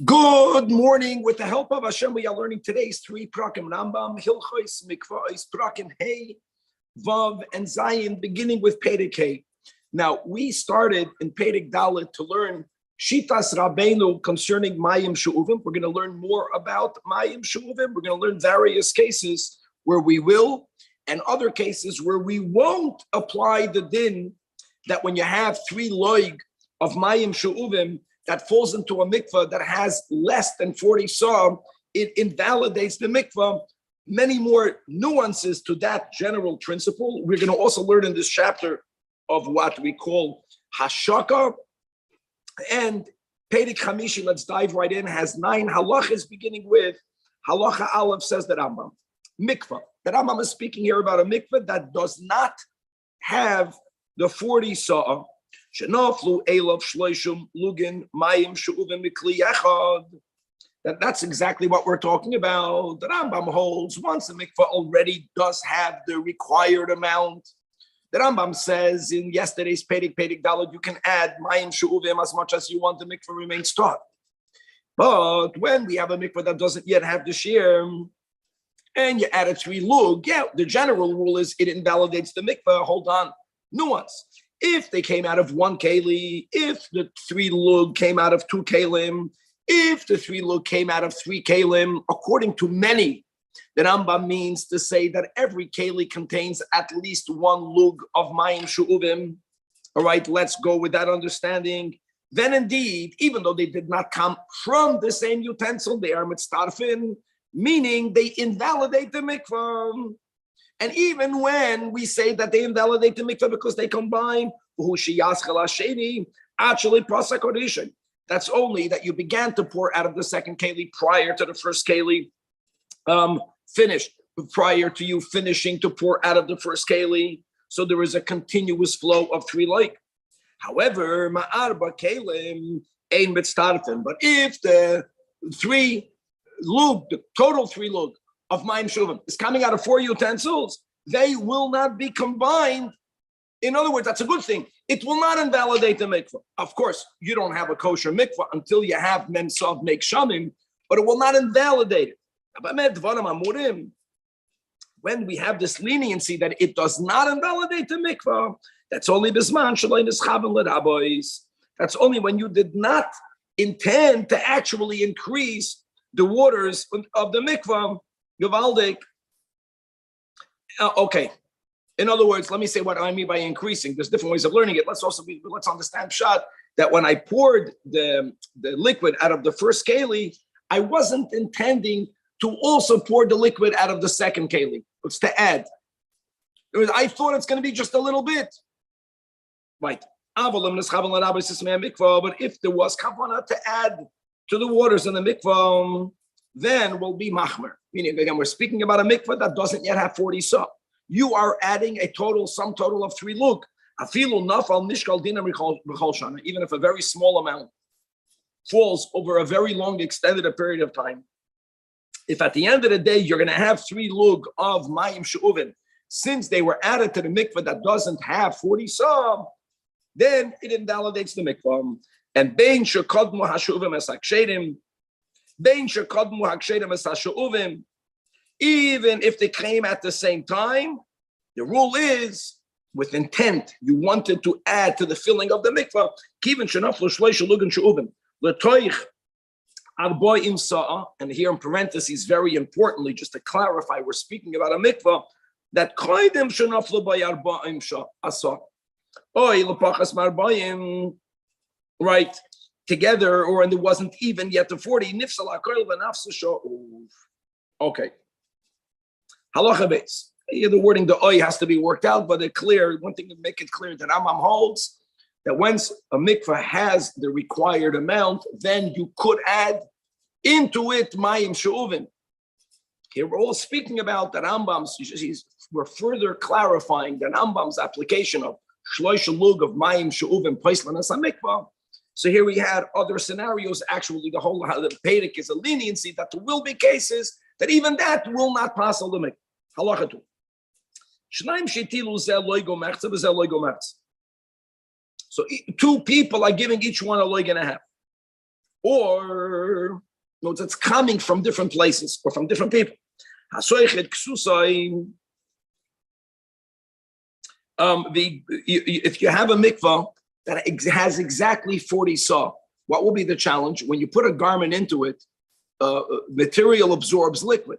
Good morning. With the help of Hashem, we are learning today's 3 prakim Rambam, Hilchos, Mikvahos, prakim Hey, Vav, and Zayin, beginning with Perek Hey. Now, we started in Perek Dalet to learn Shitas Rabbeinu concerning Mayim She'uvim. We're going to learn more about Mayim She'uvim. We're going to learn various cases where we will, and other cases where we won't apply the din that when you have 3 loig of Mayim She'uvim, that falls into a mikvah that has less than 40 saw, it invalidates the mikvah. Many more nuances to that general principle. We're going to also learn in this chapter of what we call hashaka. And Perek Chamishi, let's dive right in, has 9 halachas, beginning with halacha Aleph, says the Rambam. Mikvah. The Rambam is speaking here about a mikvah that does not have the 40 saw. That's exactly what we're talking about. The Rambam holds once a mikvah already does have the required amount. The Rambam says in yesterday's Perek Dalet, you can add mayim she'uvim as much as you want. The mikvah remains taut. But when we have a mikvah that doesn't yet have the shear, and you add a 3 lug, the general rule is it invalidates the mikvah. Hold on, nuance. If they came out of 1 keli, if the 3 lug came out of 2 kelim, if the 3 lug came out of 3 kelim, according to many, the Rambam means to say that every keli contains at least 1 lug of mayim she'uvim. All right, let's go with that understanding. Then indeed, even though they did not come from the same utensil, they are mitztarfin, meaning they invalidate the mikvah. And even when we say that they invalidate the mikvah because they combine, that's only that you began to pour out of the second keli prior to the first keli finished, prior to you finishing to pour out of the first keli. So there is a continuous flow of 3 like. However, ma'arba kelim ein mitztarfin. But if the 3 lug, the total 3 lug, of mayim she'uvim is coming out of 4 utensils, they will not be combined. In other words, that's a good thing. It will not invalidate the mikvah. Of course, you don't have a kosher mikvah until you have memsav make shamim, but it will not invalidate it. When we have this leniency that it does not invalidate the mikvah, that's only bisman shalei nischaben l'rabois. That's only when you did not intend to actually increase the waters of the mikvah. Gavaldik. Okay. In other words, let me say what I mean by increasing. There's different ways of learning it. Let's understand pshat that when I poured the liquid out of the first keli, I wasn't intending to also pour the liquid out of the second keli. It's to add. I thought it's going to be just a little bit. Right. But if there was kavanah to add to the waters in the mikvah, then will be machmer. Meaning, again, we're speaking about a mikvah that doesn't yet have 40 saw. You are adding sum total of 3 lug. Afilu nafal nishkal dinam b'chol shana. Even if a very small amount falls over a very long, extended period of time. If at the end of the day, you're going to have 3 lug of mayim she'uvim, since they were added to the mikvah that doesn't have 40 saw, then it invalidates the mikvah. And bein shekodmu hashuvim es hakshedim, even if they came at the same time, the rule is with intent. You wanted to add to the filling of the mikvah. And here in parentheses, very importantly, just to clarify, we're speaking about a mikvah that right, together, or and there wasn't even yet the 40. Okay. Halacha base. Yeah, the wording, the oy has to be worked out, but it's clear. One thing to make it clear that Rambam holds that once a mikvah has the required amount, then you could add into it mayim she'uvim. Here we're all speaking about the Rambam's. We're further clarifying the Rambam's application of shloisha lug of mayim she'uvim paislan as a mikvah. So here we had other scenarios. Actually, the whole the Pedic is a leniency that there will be cases that even that will not pass on the mikvah. Halacha two. So two people are giving each one a loig and a half. Or no, it's coming from different places or from different people. If you have a mikvah that has exactly 40 saw, what will be the challenge? When you put a garment into it, material absorbs liquid.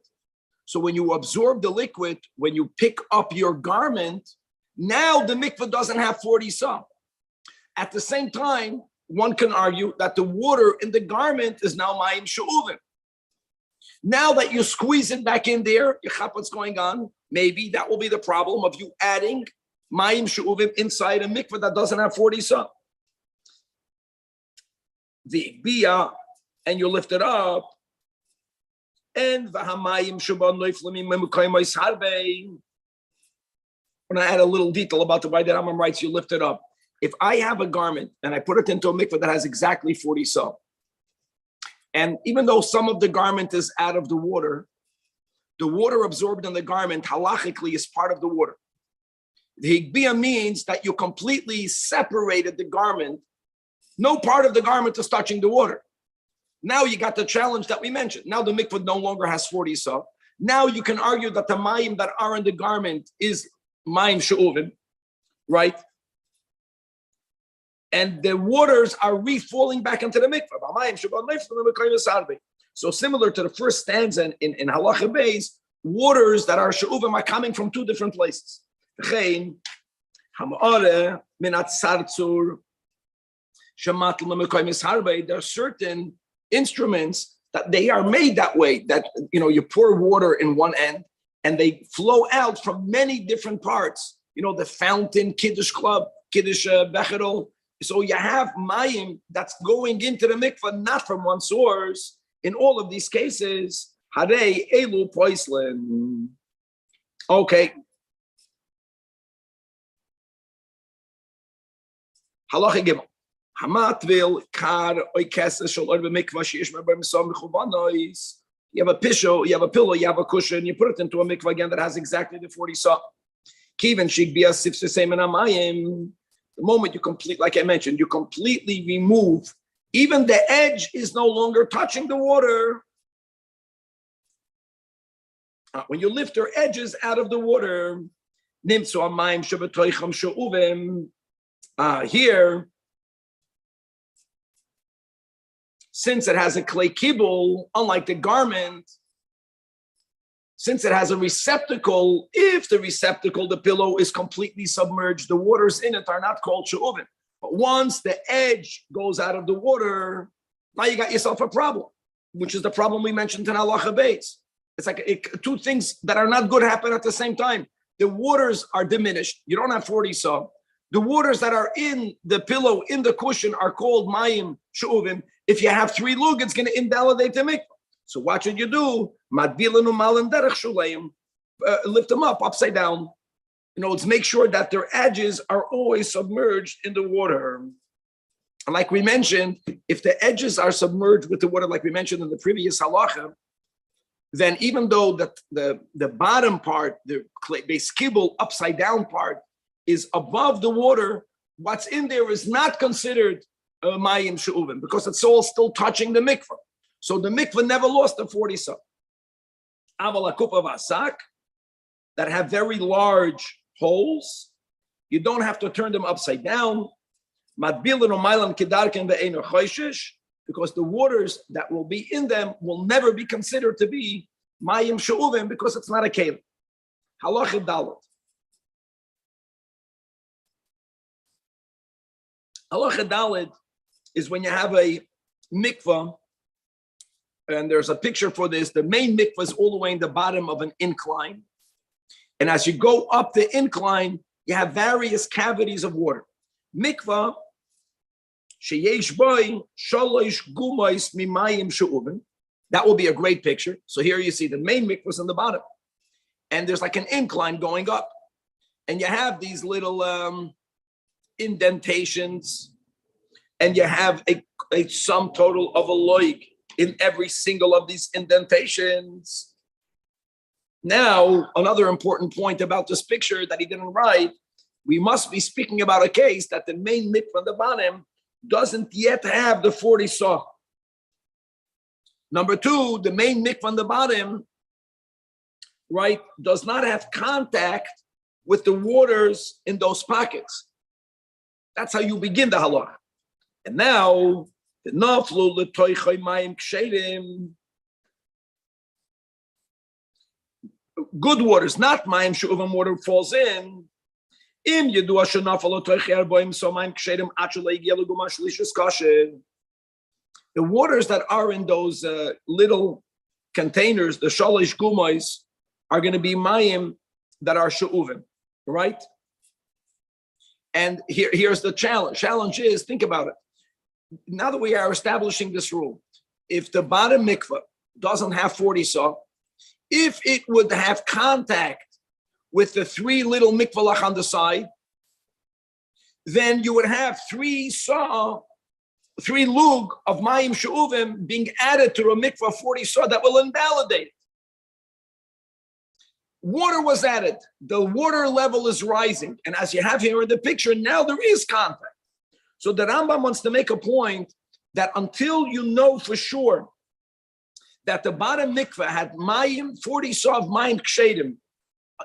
So when you absorb the liquid, when you pick up your garment, now the mikvah doesn't have 40 saw. At the same time, one can argue that the water in the garment is now mayim she'uvim. Now that you squeeze it back in there, you have what's going on. Maybe that will be the problem of you adding mayim she'uvim inside a mikvah that doesn't have 40 saw. The bia, and you lift it up. And v'hamayim shuban noiflamim memukayimos harbe. When I add a little detail about the way that Rambam writes, you lift it up. If I have a garment and I put it into a mikvah that has exactly 40 saw, and even though some of the garment is out of the water absorbed in the garment halachically is part of the water. The higbia means that you completely separated the garment. No part of the garment is touching the water. Now you got the challenge that we mentioned. Now the mikvah no longer has 40 saw. Now you can argue that the mayim that are in the garment is mayim she'uvim, right? And the waters are re-falling back into the mikvah. So similar to the first stanza in Halacha Beis, waters that are she'uvim are coming from two different places. There are certain instruments that they are made that way, that you pour water in one end and they flow out from many different parts. The fountain, Kiddush club, Kiddush Bechorol. So you have mayim that's going into the mikvah, not from one source. In all of these cases, harei elu poislen. Okay. Halacha gimel. Hamatvil kar oikeses shel or b'mikvah sheyesh b'hem som mechuvanois. You have a pillow, you have a cushion. You put it into a mikvah again that has exactly the 40 saw. Kiven shigbia sifse seimen hamayim. The moment you like I mentioned, you completely remove, even the edge is no longer touching the water. When you lift your edges out of the water, here, since it has a clay kibble, unlike the garment, since it has a receptacle, if the receptacle, the pillow, is completely submerged, the waters in it are not called she'uvim. But once the edge goes out of the water, now you got yourself a problem, which is the problem we mentioned in Halacha Beis. It's like two things that are not good happen at the same time. The waters are diminished. You don't have 40 saw. The waters that are in the pillow, in the cushion, are called mayim she'uvim. If you have 3 lug, it's going to invalidate the mikvah. So what should you do? Lift them up upside down. Let's make sure that their edges are always submerged in the water. And like we mentioned, if the edges are submerged with the water, like we mentioned in the previous halacha, then even though the bottom part, the base kibble upside down part, is above the water, what's in there is not considered mayim she'uvim because it's all still touching the mikvah. So the mikvah never lost the 40 saw. Aval akupa vasak that have very large holes, you don't have to turn them upside down. Because the waters that will be in them will never be considered to be mayim she'uvim because it's not a kelim. Halacha dalet. Halacha dalet is when you have a mikvah. And there's a picture for this. The main mikvah is all the way in the bottom of an incline. And as you go up the incline, you have various cavities of water. Mikvah, sheyesh boy, sholosh gumois mimayim she'uven. That will be a great picture. So here you see the main mikvahs on the bottom. And there's like an incline going up. And you have these little indentations. And you have a sum total of a loig in every single of these indentations. Now, another important point about this picture that he didn't write, we must be speaking about a case that the main mikvah on the bottom doesn't yet have the 40 saw. Number two, the main mikvah on the bottom, right, does not have contact with the waters in those pockets. That's how you begin the halakha. And now, the naflu l'toichai mayim kshedim, good waters, not mayim she'uvam water falls in. Im yedua shenafal l'toichai arboim so mayim kshedim achulei yelu gumash lishus kasher. The waters that are in those little containers, the shalish gumais, are going to be mayim that are she'uvim, right? And here's the challenge. Challenge is, think about it. Now that we are establishing this rule, if the bottom mikvah doesn't have 40 saw, if it would have contact with the three little mikvah on the side, then you would have three lug of mayim she'uvim being added to a mikvah 40 saw that will invalidate it. Water was added. The water level is rising. And as you have here in the picture, now there is contact. So the Rambam wants to make a point that until you know for sure that the bottom mikveh had mayim, 40 saw of mayim kshedim,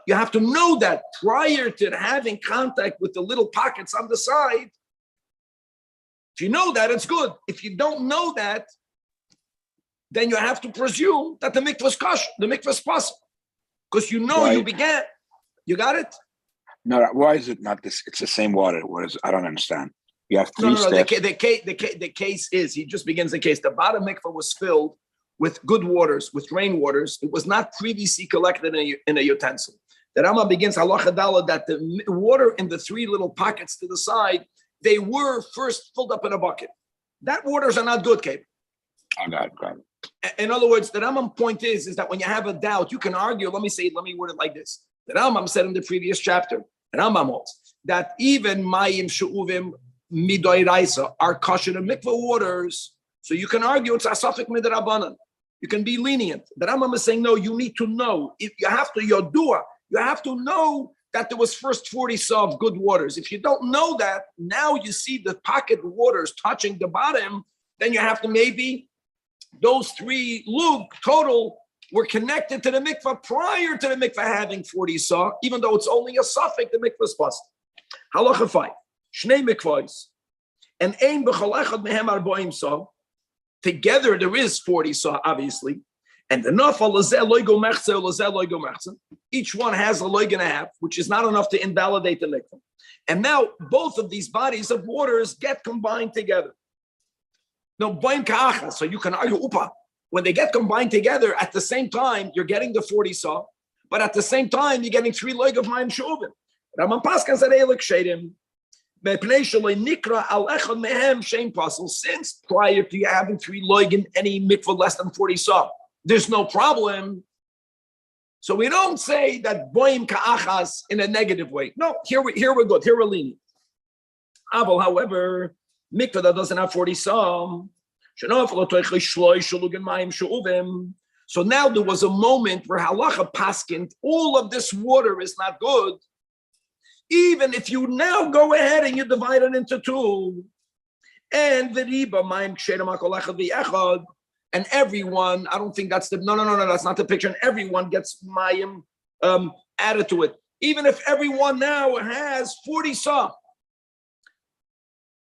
you have to know that prior to having contact with the little pockets on the side. If you know that, it's good. If you don't know that, then you have to presume that the mikveh is kosher, the mikveh is possible. Because you know you began. You got it? No, why is it not this? It's the same water. What is? I don't understand. You have three steps. The case is, he just begins the case. The bottom mikveh was filled with good waters, with rain waters. It was not previously collected in a utensil. The Rambam begins halacha dala that the water in the three little pockets to the side, they were first filled up in a bucket. That waters are not good, Kate. I got it. In other words, the Rambam point is that when you have a doubt, you can argue. Let me word it like this. The Rambam said in the previous chapter, the Rambam holds that even mayim she'uvim midoi raisa are kosher to mikveh waters. So you can argue it's asafik midrabanan. You can be lenient. The Rambam is saying, no, you need to know. If you have to, yodua, you have to know that there was first 40 saw of good waters. If you don't know that, now you see the pocket waters touching the bottom, then you have to maybe those three lug total were connected to the mikvah prior to the mikvah having 40 saw, even though it's only a suffix, the mikvah is possible. Halacha 5. Shnei mikvahs. And ein b'chol echad mehem arboim saw. Together there is 40 saw, obviously. And the nafal lazeh loigo mechze lazeh loigo mechze. Each one has a loig and a half, which is not enough to invalidate the mikvah. And now both of these bodies of waters get combined together. No, boim ka'acha. So you can argue, upa. When they get combined together, at the same time, you're getting the 40 saw, but at the same time, you're getting three loig of mayim she'uvim. Rambam Paskan said, "Eilik shedim, be'pnei shaloi nikra al echad mehem shein pasel." Since prior to you having three loig in any mikvah less than 40 saw, there's no problem. So we don't say that boim ka'achas in a negative way. No, here we're good. Here we're lenient. Aval, however, mikvah that doesn't have 40 saw. So now there was a moment where halacha paskind, all of this water is not good. Even if you now go ahead and you divide it into two, and and everyone, I don't think that's no, that's not the picture. And everyone gets mayim added to it. Even if everyone now has 40 saw,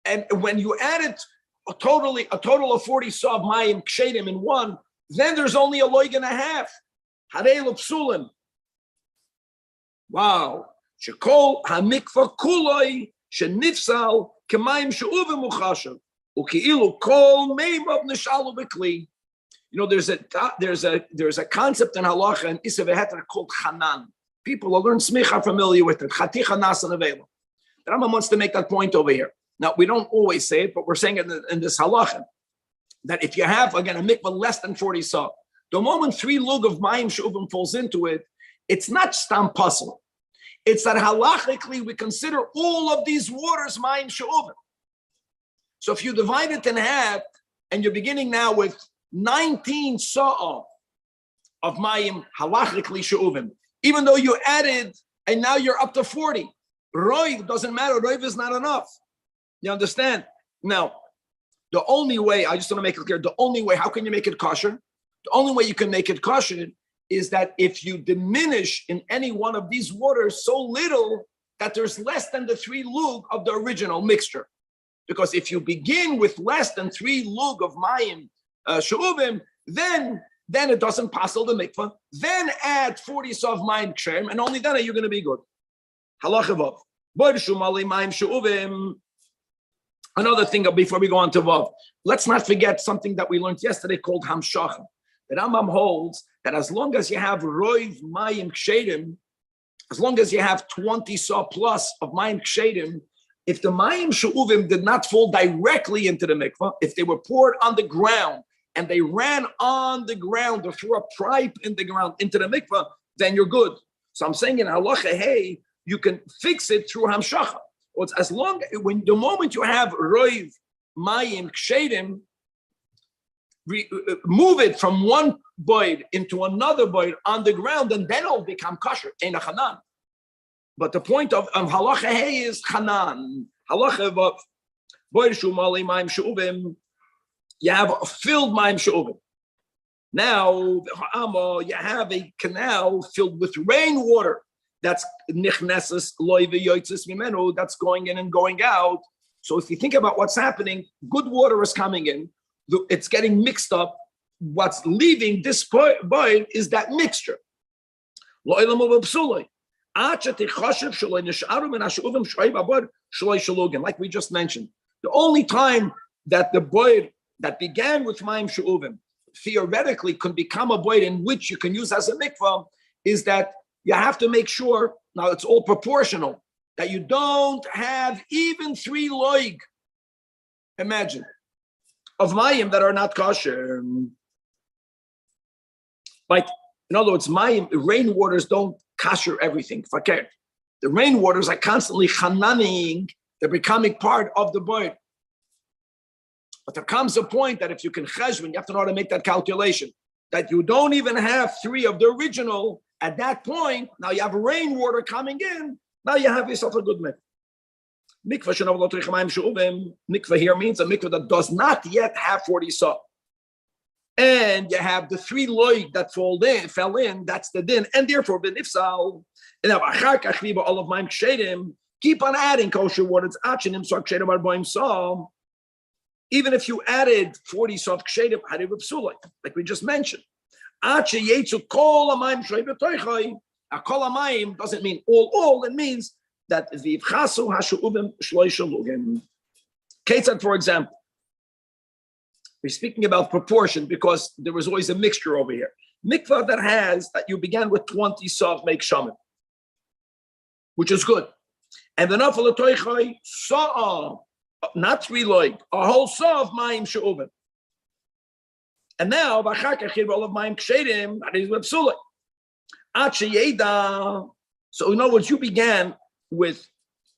and when you add it, a total of 40 saw of mayim kshedim in one, then there's only a loig and a half. Harei l'psulim. Wow. Shekol hamikva kuloi shenifsal kemayim she'uvim uchashav uki'ilu kol meimav nishalu b'kli. You know, there's a concept in halacha and isav heter called chanan. People who learn smicha are familiar with it. Chaticha nasan avela. The Rambam wants to make that point over here. Now, we don't always say it, but we're saying it in this halacha, that if you have, again, a mikvah less than 40 saw, the moment 3 lug of mayim she'uvim falls into it, it's not stam puzzle. It's that halachically we consider all of these waters mayim she'uvim. So if you divide it in half, and you're beginning now with 19 saw of mayim halachically she'uvim, even though you added, and now you're up to 40. Roiv doesn't matter. Roiv is not enough. You understand? Now, the only way, I just want to make it clear, the only way, how can you make it kosher? The only way you can make it kosher is that if you diminish in any one of these waters so little that there's less than the 3 lug of the original mixture. Because if you begin with less than 3 lug of mayim she'uvim, then it doesn't passel the mikvah. Then add 40 saw of mayim ksherim, and only then are you going to be good. Halacha vav. Borshu mali mayim she'uvim. Another thing before we go on to vav, let's not forget something that we learned yesterday called hamshacha. The Rambam holds that as long as you have roiv mayim ksherim, as long as you have 20 saw plus of mayim ksherim, if the mayim she'uvim did not fall directly into the mikvah, if they were poured on the ground and they ran on the ground or through a pipe in the ground into the mikvah, then you're good. So I'm saying in halacha, hey, you can fix it through hamshacha. Or it's as long when the moment you have roiv mayim ksherim, move it from one boyd into another boyd on the ground, and then it'll become kosher. Ein chanan. But the point of halacha hey is chanan. Halacha of boyd shumali mayim she'uvim. You have a filled mayim she'uvim. Now you have a canal filled with rainwater. That's nichneses loy v'yotzes mimenu. That's going in and going out. So if you think about what's happening, good water is coming in. It's getting mixed up. What's leaving this boy is that mixture. Like we just mentioned, the only time that the boy that began with mayim she'uvim theoretically can become a boy in which you can use as a mikvah is that you have to make sure, now it's all proportional, that you don't have even 3 loig. Imagine. Of mayim that are not kosher. Like, in other words, mayim, rainwaters don't kosher everything. Fakir. The rainwaters are constantly chananing, they're becoming part of the bird. But there comes a point that if you can cheshbon, you have to know how to make that calculation, that you don't even have 3 of the original. At that point, now you have rainwater coming in, now you have yourself a good mikvah. Mikvah here means a mikvah that does not yet have 40 saw. And you have the 3 loig that fell in, that's the din, and therefore benifsal. And now all of my kshedim, keep on adding kosher water. Even if you added 40 saw of kshedim, like we just mentioned. Kol hamayim doesn't mean all, it means that v'ivchasu hashu'uvim shloisha lugim. Ketzad, for example, we're speaking about proportion because there was always a mixture over here. Mikvah that you began with 20 saw make shaman, which is good. And the nafal toichai saw, not 3 loig, a whole saw of mayim she'uvim. And now, all of mayim kshedim, that is psulay. So in other words, you began with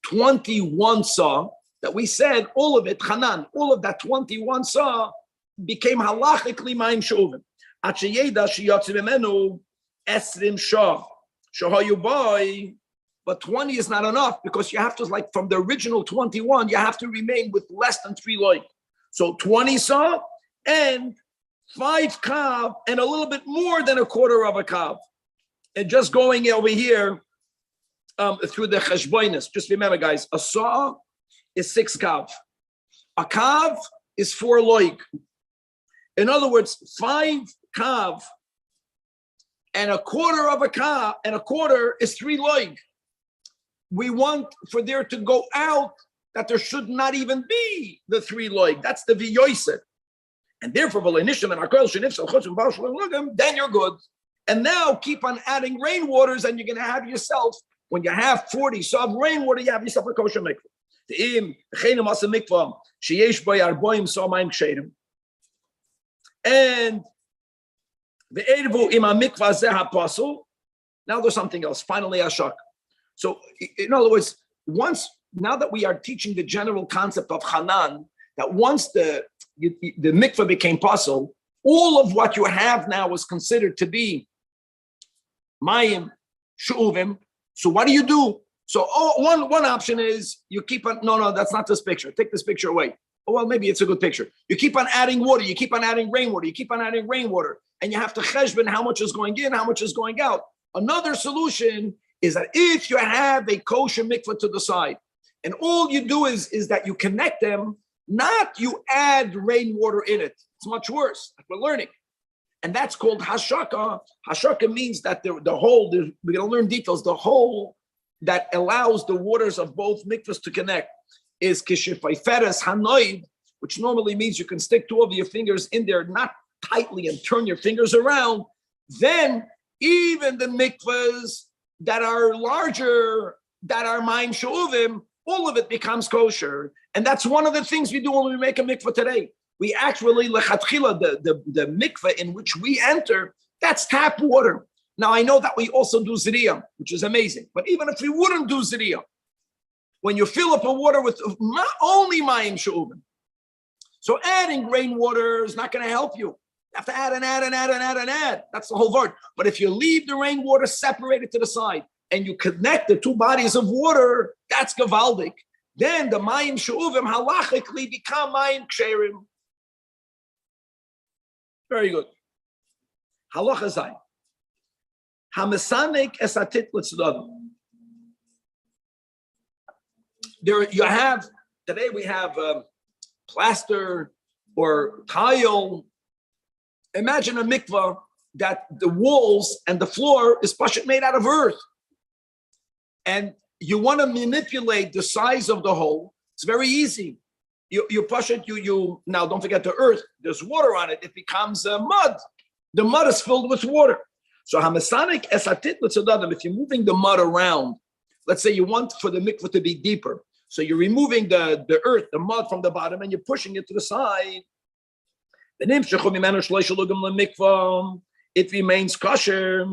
21 saw that we said all of it, Hanan, all of that 21 saw became halachically mayim she'uvim. Esrim shah. Shahayu boy. But 20 is not enough because you have to, like from the original 21, you have to remain with less than 3 loig. So 20 saw and 5 kav and a little bit more than a quarter of a kav. And just going over here through the cheshboinus, just remember, guys, a saw is 6 kav. A kav is 4 loig. In other words, 5 kav and a quarter of a kav and a quarter is 3 loig. We want for there to go out that there should not even be the 3 loig. That's the v'yoyset. And therefore, then you're good. And now keep on adding rainwaters, and you're going to have yourself, when you have 40 saw of rainwater, you have yourself a kosher mikvah. And now there's something else. Finally, Ashak. So, in other words, now that we are teaching the general concept of Hanan, that once the mikvah became pasul, all of what you have now is considered to be mayim, shu'uvim. So what do? So one option is you keep on, no, that's not this picture. Take this picture away. Oh, well, maybe it's a good picture. You keep on adding water. You keep on adding rainwater. You keep on adding rainwater. And you have to cheshbon how much is going in, how much is going out. Another solution is that if you have a kosher mikvah to the side, and all you do is that you connect them, not you add rainwater in it. It's much worse. We're learning. And that's called hashaka. Hashaka means that the hole, we're going to learn details, the hole that allows the waters of both mikvahs to connect is kishifaiferes hanoid, which normally means you can stick two of your fingers in there, not tightly, and turn your fingers around. Then even the mikvahs that are larger, that are mayim she'uvim, all of it becomes kosher. And that's one of the things we do when we make a mikvah today. We actually, lechatchila, the mikveh in which we enter, that's tap water. Now, I know that we also do zriyah, which is amazing. But even if we wouldn't do zriyah, when you fill up a water with not only mayim she'uvim, so adding rainwater is not going to help you. You have to add and add and add and add and add. That's the whole word. But if you leave the rainwater separated to the side and you connect the two bodies of water, that's gavaldik. Then the mayim she'uvim halachically become mayim ksherim. Very good. Halacha zayin. Hamesanik esatit l'tzadad. There you have, today we have plaster or tile. Imagine a mikvah that the walls and the floor is made out of earth. And you want to manipulate the size of the hole. It's very easy. You push it, you now don't forget the earth, there's water on it, it becomes mud. The mud is filled with water. So hamasanik esatit l'tzadadim, if you're moving the mud around, let's say you want for the mikvah to be deeper. So you're removing the earth, the mud from the bottom, and you're pushing it to the side. It remains kosher,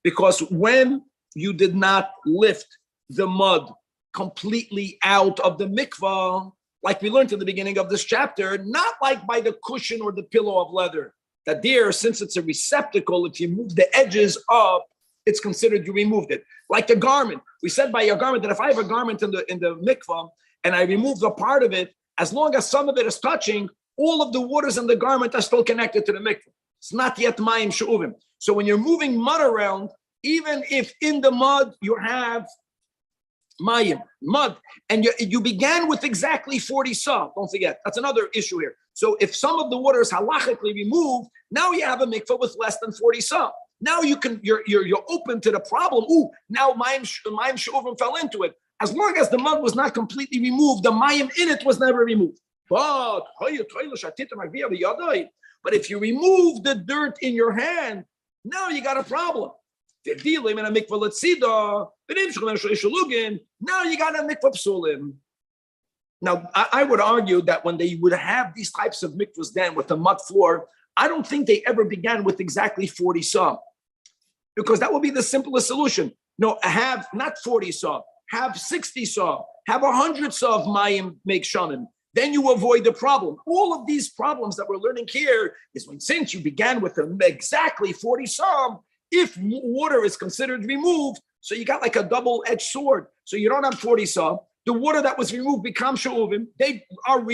because when you did not lift the mud completely out of the mikvah, like we learned in the beginning of this chapter, not like by the cushion or the pillow of leather, that there, since it's a receptacle, if you move the edges up, it's considered you removed it. Like the garment. We said by your garment that if I have a garment in the mikvah and I remove a part of it, as long as some of it is touching, all of the waters in the garment are still connected to the mikvah. It's not yet mayim she'uvim. So when you're moving mud around, even if in the mud you have mayim, mud, and you began with exactly 40 saw, don't forget, that's another issue here. So if some of the water is halachically removed, now you have a mikvah with less than 40 saw. Now you're open to the problem. Ooh, now mayim she'uvim fell into it. As long as the mud was not completely removed, the mayim in it was never removed. But if you remove the dirt in your hand, now you got a problem. Now you got a mikvah psulim. Now, I would argue that when they would have these types of mikvahs then with the mud floor, I don't think they ever began with exactly 40 saw, because that would be the simplest solution. No, have not 40 saw, have 60 saw, have 100 saw of mayim make shanim. Then you avoid the problem. All of these problems that we're learning here is when, since you began with exactly 40 saw, if water is considered removed, so you got like a double-edged sword. So you don't have 40 saw. The water that was removed becomes she'uvim. They are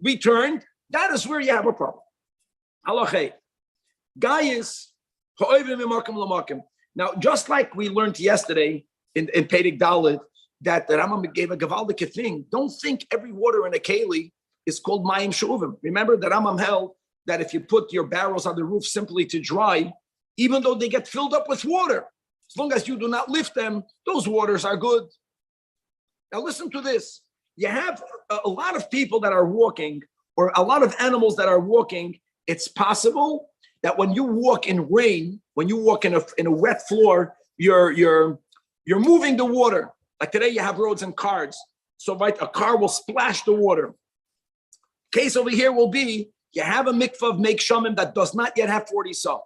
returned. That is where you have a problem. Halachei. Gayis ha'ovim mimakim lamakim. Now, just like we learned yesterday in Perek Dalet, that the Rambam gave a gavaldik thing. Don't think every water in a keli is called mayim she'uvim. Remember that Rambam held that if you put your barrels on the roof simply to dry, even though they get filled up with water, as long as you do not lift them, those waters are good. Now listen to this. You have a lot of people that are walking, or a lot of animals that are walking. It's possible that when you walk in rain, when you walk in a wet floor, you're moving the water. Like today, you have roads and cars. So right, a car will splash the water. Case over here will be, you have a mikvah of make shamim that does not yet have 40 saw.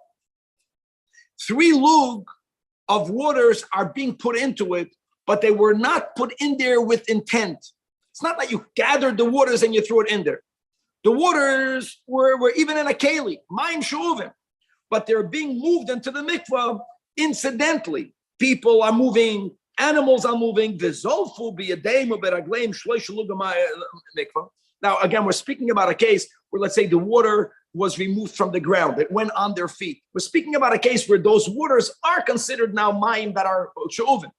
3 lug of waters are being put into it, but they were not put in there with intent. It's not that you gathered the waters and you threw it in there. The waters were even in a keli, mayim shuvim, but they're being moved into the mikvah incidentally. People are moving, animals are moving. Now, again, we're speaking about a case where, let's say, the water was removed from the ground. It went on their feet. We're speaking about a case where those waters are considered now mayim that are shuvim,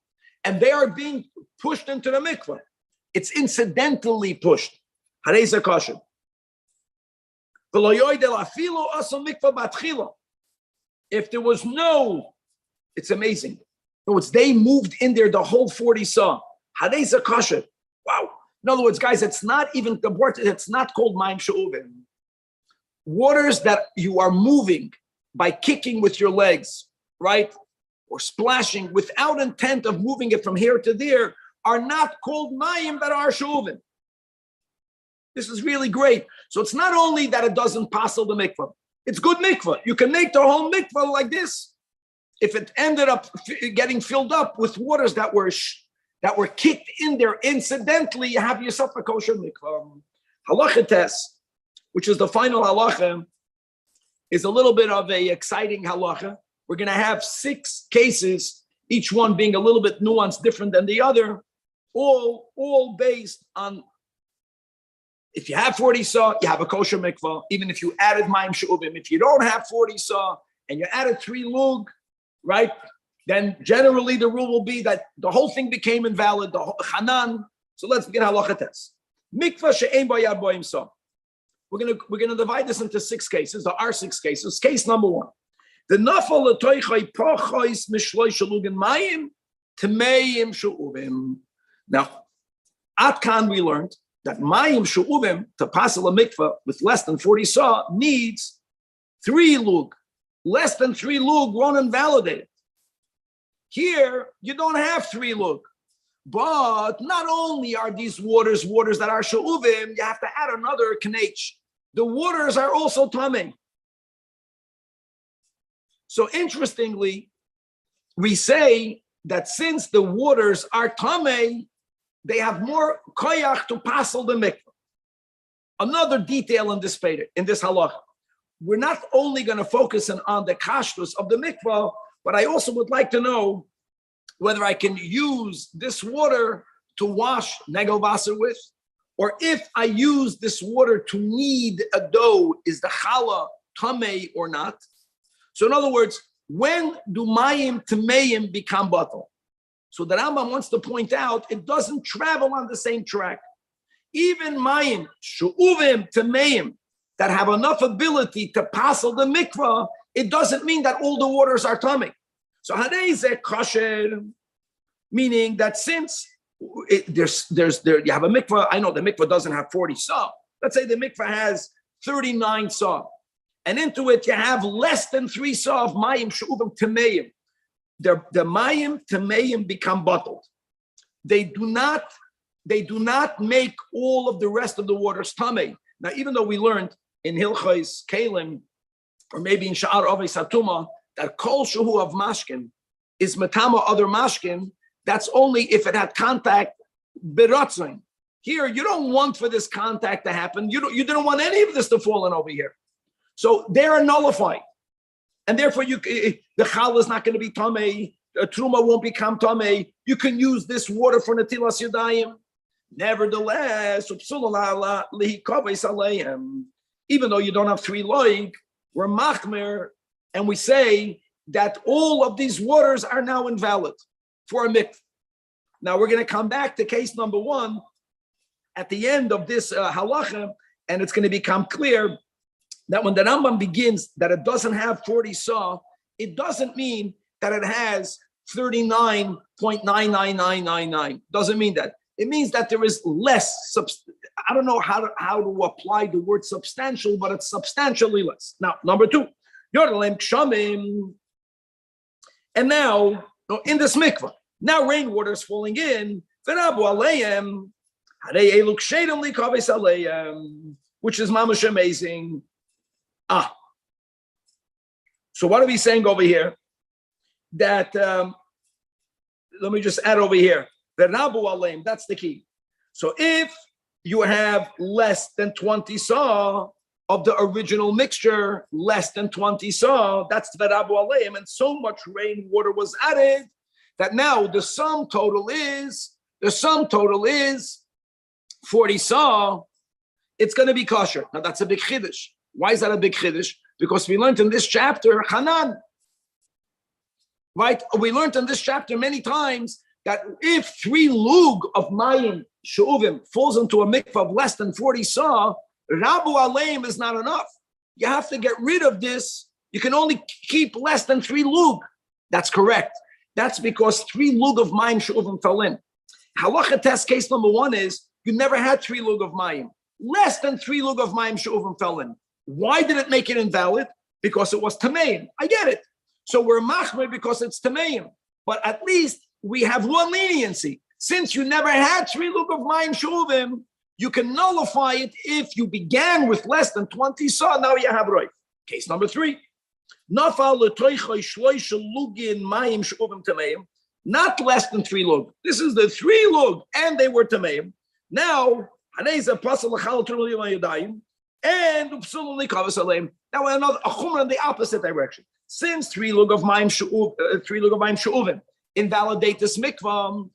and they are being pushed into the mikvah. It's incidentally pushed. Harei zakashem. If there was no, it's amazing. No, it's they moved in there the whole 40 saw. Wow. In other words, guys, it's not even the word, it's not called mayim she'uvim. Waters that you are moving by kicking with your legs, right? Or splashing without intent of moving it from here to there are not called mayim that are she'uvim. This is really great. So it's not only that it doesn't passel the mikvah, it's good mikvah. You can make the whole mikvah like this. If it ended up getting filled up with waters that were kicked in there incidentally, you have yourself a kosher mikvah. Halacha test, which is the final halacha, is a little bit of a exciting halacha. We're going to have 6 cases, each one being a little bit nuanced, different than the other, all based on, if you have 40 saw, you have a kosher mikvah, even if you added mayim she'uvim. If you don't have 40 saw and you added 3 lug, right, then generally the rule will be that the whole thing became invalid, the chanan. So let's begin halacha test. Mikvah she'ein bo yad bo im saw. We're gonna divide this into 6 cases. There are 6 cases. Case number 1. The nafal l'toichai pachos mishloi shalugin mayim tmeim she'uvim. Now, at Kan we learned that mayim she'uvim to passel a mikvah with less than 40 saw needs 3 lug. Less than 3 lug won't invalidate it. Here, you don't have 3 lug. But not only are these waters that are she'uvim, you have to add another knech. The waters are also tamei. So interestingly, we say that since the waters are tamei, they have more koyach to passel the mikvah. Another detail in this halacha. We're not only going to focus on the kashrus of the mikvah, but I also would like to know whether I can use this water to wash negel vaser with, or if I use this water to knead a dough, is the challah tamei or not? So in other words, when do mayim tameim become batal? So the Rambam wants to point out it doesn't travel on the same track. Even mayim she'uvim tameim that have enough ability to passel the mikvah, it doesn't mean that all the waters are tamei. So harei zeh kosher, meaning that since you have a mikvah, I know the mikvah doesn't have 40 saw. Let's say the mikvah has 39 saw, and into it you have less than 3 saw of mayim she'uvim tameim. The mayim tameim become bottled. They do not make all of the rest of the waters tamei. Now, even though we learned in Hilchos Kalim, or maybe in Sha'ar Ovei Satuma, that kol shehu of mashkin is matama other mashkin, that's only if it had contact beratzon. Here, you don't want for this contact to happen. You didn't want any of this to fall in over here. So they are nullified. And therefore, the chal is not going to be tamei. Truma won't become tamei. You can use this water for netilas yadayim. Nevertheless, even though you don't have 3 loig, we're machmer, and we say that all of these waters are now invalid for a mikvah. Now we're going to come back to case number 1 at the end of this halacha, and it's going to become clear that when the Rambam begins that it doesn't have 40 saw, it doesn't mean that it has 39.99999. Doesn't mean that. It means that there is less. I don't know how to apply the word substantial, but it's substantially less. Now, number 2, And now, in this mikvah, now rainwater is falling in, which is mamash amazing. So what are we saying over here? That, let me just add over here, that's the key. So if you have less than 20 saw of the original mixture, less than 20 saw, that's v'rabu aleim, and so much rainwater was added that now the sum total is 40 saw. It's going to be kosher. Now that's a big chiddush. Why is that a big chiddush? Because we learned in this chapter Hanan, right? We learned in this chapter many times that if 3 lug of mayim she'uvim falls into a mikvah of less than 40 saw, Rabu Aleim is not enough. You have to get rid of this. You can only keep less than 3 lug. That's correct. That's because 3 lug of mayim she'uvim fell in. Halacha test case number 1 is you never had 3 lug of mayim. Less than 3 lug of mayim she'uvim fell in. Why did it make it invalid? Because it was tameim. I get it. So we're machmer because it's tameim. But at least we have one leniency. Since you never had 3 lug of mayim she'uvim, you can nullify it if you began with less than 20 saw. Now you have right. Case number 3. Not less than 3 lug. This is the 3 lug, and they were tameim. Now, and now another a chumrah in the opposite direction. Since 3 lug of mayim she'uvim invalidate this mikvah,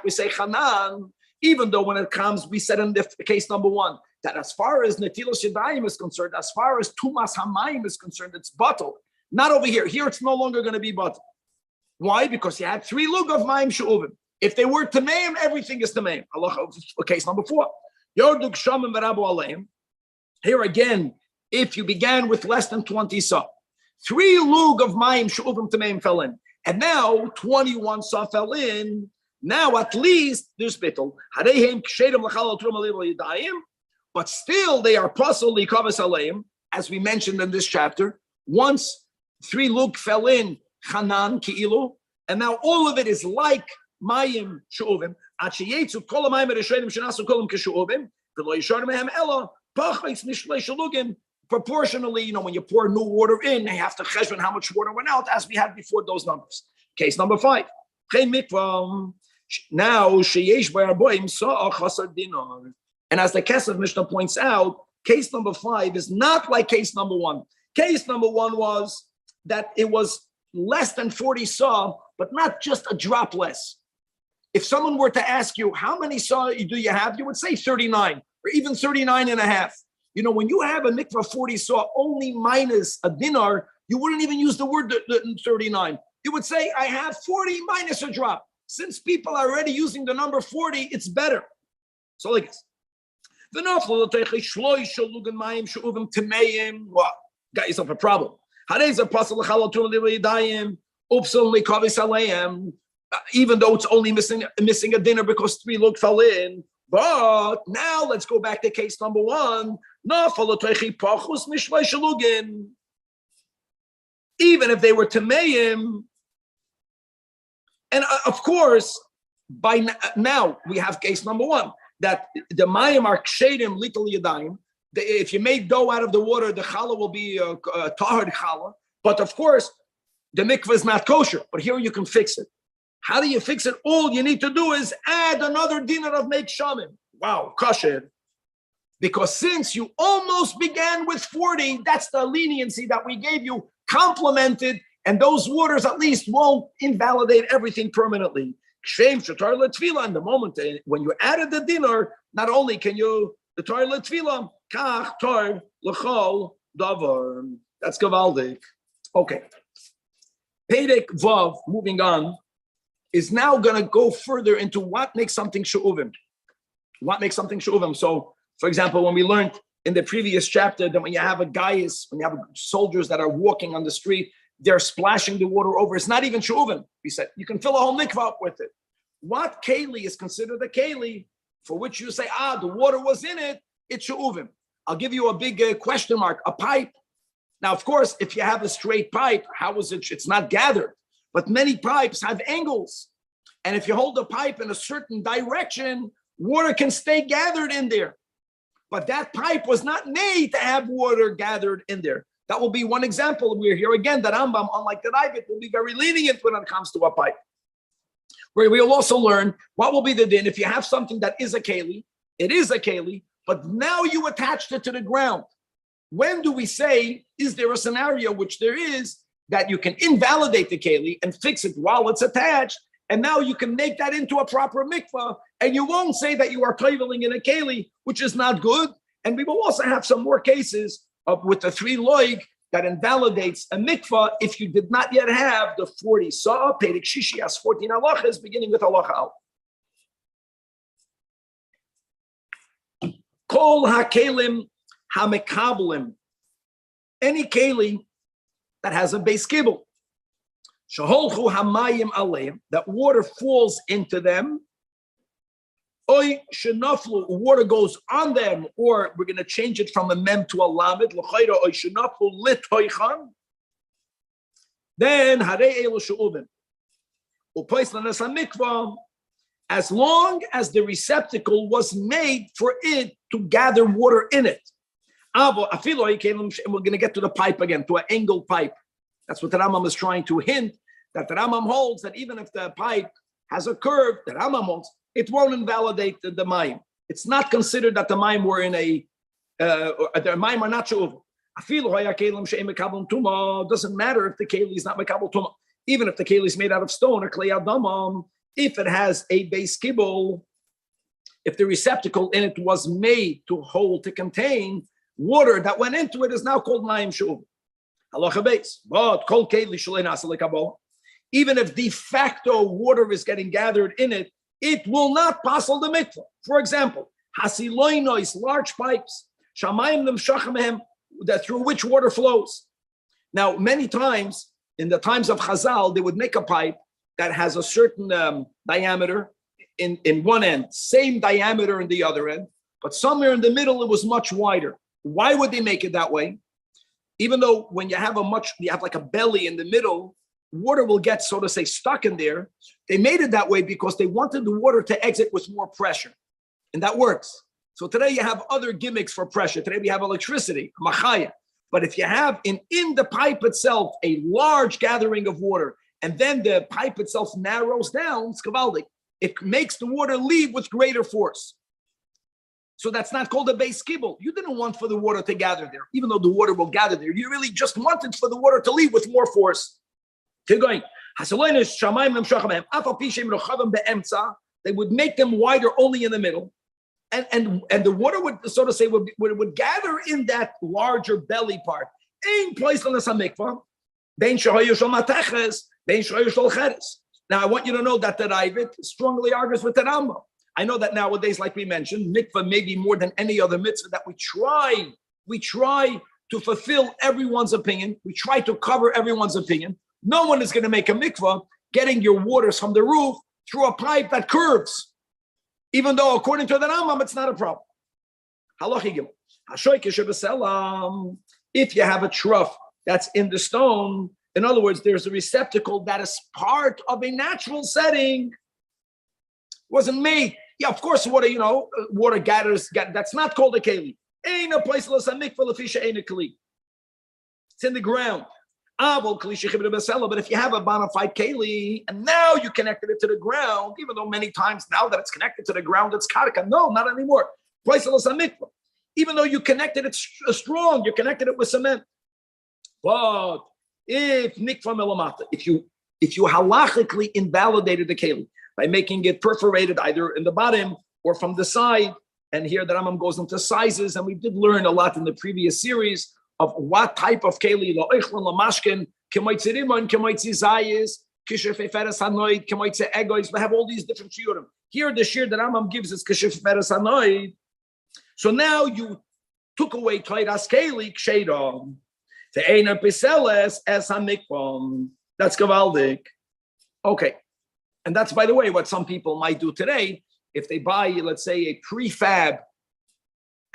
we say chanan. Even though when it comes, we said in the case number 1 that as far as netilos yadayim is concerned, as far as tumas hamayim is concerned, it's bottled. Not over here. Here it's no longer going to be bottled. Why? Because you had 3 lug of mayim she'uvim. If they were tameim, everything is tameim. Case number 4. Yorduk shamim v'rabu aleim. Here again, if you began with less than 20 saw, 3 lug of mayim she'uvim tameim fell in, and now 21 saw fell in. Now at least there's bittul. But still they are puzzled likavas aleim, as we mentioned in this chapter. Once 3 lug fell in, chanan ki'ilu, and now all of it is like mayim she'uvim. Proportionally, when you pour new water in, you have to cheshbon how much water went out, as we had before those numbers. Case number 5. Now, sheyesh b'arboim saw chasar dinar, and as the Kesef Mishnah points out, case number 5 is not like case number 1. Case number 1 was that it was less than 40 saw, but not just a drop less. If someone were to ask you, how many saw do you have? You would say 39, or even 39 and a half. When you have a mikvah 40 saw only minus a dinar, you wouldn't even use the word 39. You would say, I have 40 minus a drop. Since people are already using the number 40, it's better. So like this. Got yourself a problem. Even though it's only missing a dinner because 3 lug fell in. But now let's go back to case number 1. Even if they were tameim, and of course, by now we have case number 1 that the mayim are kshedim little yadayim. If you make dough out of the water, the challah will be a tahar challah. But of course, the mikvah is not kosher. But here you can fix it. How do you fix it? All you need to do is add another dinar of make shamim. Wow, kosher. Because since you almost began with 40, that's the leniency that we gave you, complemented. And those waters at least won't invalidate everything permanently. In the moment when you added the dinar, not only can you the tar letfila, kach tar l'chol davar. That's gavaldik. Okay. Perek Vav, moving on, is now going to go further into what makes something she'uvim. What makes something she'uvim? So, for example, when we learned in the previous chapter that when you have when you have soldiers that are walking on the street, they're splashing the water over. It's not even she'uvim. We said you can fill a whole mikvah up with it. What keli is considered a keli for which you say, the water was in it, it's she'uvim. I'll give you a big question mark. A pipe. Now, of course, if you have a straight pipe, how is it? It's not gathered. But many pipes have angles. And if you hold the pipe in a certain direction, water can stay gathered in there. But that pipe was not made to have water gathered in there. That will be one example. We're here again that Rambam, unlike the Ravid, will be very lenient when it comes to a pipe. Where we'll also learn what will be the din if you have something that is a keli, it is a keli, but now you attached it to the ground. When do we say, is there a scenario, which there is, that you can invalidate the keli and fix it while it's attached, and now you can make that into a proper mikvah, and you won't say that you are toiveling in a keli, which is not good. And we will also have some more cases with the 3 loig that invalidates a mikvah if you did not yet have the 40 saw, Perek Shishi has 14 halachas, beginning with halacha al. Kol hakelim hamekablim, any keli that has a base kibble, shaholchu hamayim aleim, that water falls into them, oy shenaflu, water goes on them, or we're going to change it from a mem to a lamed, l'chayra oy shenaflu litoichan, then harei elu she'ubim, upois lanas hamikvah, as long as the receptacle was made for it to gather water in it. And we're going to get to the pipe again, to an angled pipe. That's what the Rambam is trying to hint, that the Rambam holds that even if the pipe has a curve, the Rambam holds, it won't invalidate the mayim. It's not considered that the mayim were in the mayim are not shuv. Doesn't matter if the keli is not mekabel tuma. Even if the keli is made out of stone or klei adamam, if it has a base kibble, if the receptacle in it was made to hold, to contain water that went into it, is now called mayim shuv. Halacha base. But kol keli shalei nasa lekabel. Even if de facto water is getting gathered in it, it will not passel the mikvah. For example, hasiloinois, large pipes, shamayim nemshachim mehem, that through which water flows. Now, many times in the times of Chazal, they would make a pipe that has a certain diameter in one end, same diameter in the other end, but somewhere in the middle it was much wider. Why would they make it that way? Even though when you have like a belly in the middle, water will get, so to say, stuck in there. They made it that way because they wanted the water to exit with more pressure. And that works. So today you have other gimmicks for pressure. Today we have electricity, machaya. But if you have in the pipe itself a large gathering of water, and then the pipe itself narrows down, it's kavaldik, it makes the water leave with greater force. So that's not called a base kibble. You didn't want for the water to gather there, even though the water will gather there. You really just wanted for the water to leave with more force. Keep going. They would make them wider only in the middle. And the water would, so to say, would gather in that larger belly part. Now, I want you to know that the Ravid strongly argues with the Rambam. I know that nowadays, like we mentioned, mikvah maybe more than any other mitzvah, that we try to fulfill everyone's opinion. We try to cover everyone's opinion. No one is going to make a mikvah getting your waters from the roof through a pipe that curves, even though according to the Rambam, it's not a problem. If you have a trough that's in the stone, in other words, there's a receptacle that is part of a natural setting, wasn't made. Yeah, of course, water gathers. That's not called a keli. Ain't a place less a mikvah lefisha ain't a keli. It's in the ground. But if you have a bona fide keli and now you connected it to the ground, even though many times now that it's connected to the ground, it's karka. No, not anymore. Place less a mikvah. Even though you connected it strong, you connected it with cement. But if mikvah melamata, if you halachically invalidated the keli by making it perforated either in the bottom or from the side, and here the Rambam goes into sizes, and we did learn a lot in the previous series of what type of keli, la'oichlon, la'mashkin, kemoitzi rimon, kemoitzi zayis, kishef feres hanoid, kemoitzi egois. We have all these different shiurim. Here, the shiur that Rambam gives is kishef feres hanoid. So now you took away toiras keli ksheidom. Te'ena piseles es hamikvom. That's gavaldik. Okay. And that's, by the way, what some people might do today. If they buy, let's say, a prefab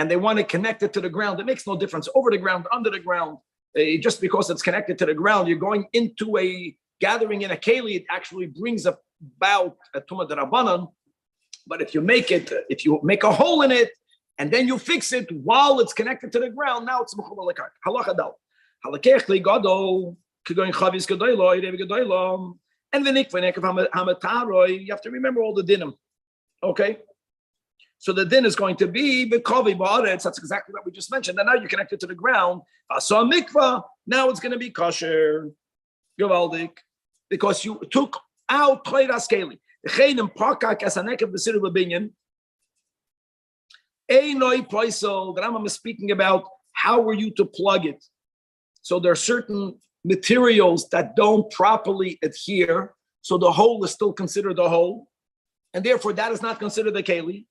and they want to connect it to the ground, it makes no difference, over the ground, under the ground. just because it's connected to the ground, you're going into a gathering in a keli, it actually brings about a tumah d'Rabbanan. But if you make a hole in it, and then you fix it while it's connected to the ground, now it's mechubal lekar. Halacha dal. Halakech li gadol kigoin chavis gadoilo irev gadoilo and v'nikvanek of hamataroi. You have to remember all the dinim. Okay. So the din is going to be b'kovi ba'aretz. That's exactly what we just mentioned. And now you connect it to the ground. Asa mikvah. Now it's going to be kosher. Gavaldik, because you took out toiras keli. The Rambam is speaking about how were you to plug it. So there are certain materials that don't properly adhere, so the hole is still considered a hole, and therefore that is not considered a keli.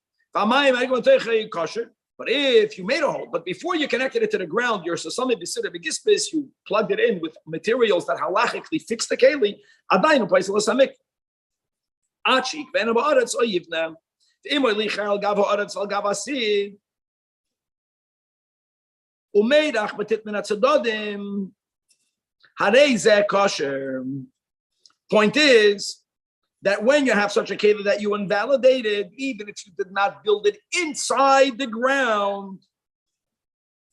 But if you made a hole, but before you connected it to the ground, your sasami b'sira b'gispis, you plugged it in with materials that halachically fix the keli, adayin place l'samik. Achik v'ena ba'aretz oyivna. T'imoy lichal gav ha'aretz al gav ha'sid. Umeidach b'tit min ha'tzedodim. Harei zeh kosher. Point is that when you have such a keli that you invalidated, even if you did not build it inside the ground,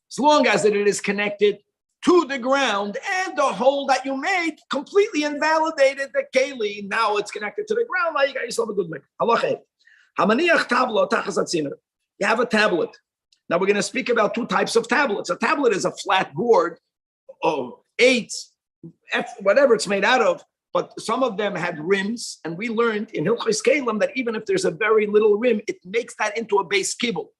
as long as it is connected to the ground and the hole that you made completely invalidated the keli, now it's connected to the ground, now you got yourself a good lick. You have a tablet. Now we're going to speak about two types of tablets. A tablet is a flat board, whatever it's made out of, but some of them had rims, and we learned in Hilchos Kelim that even if there's a very little rim, it makes that into a base kibble.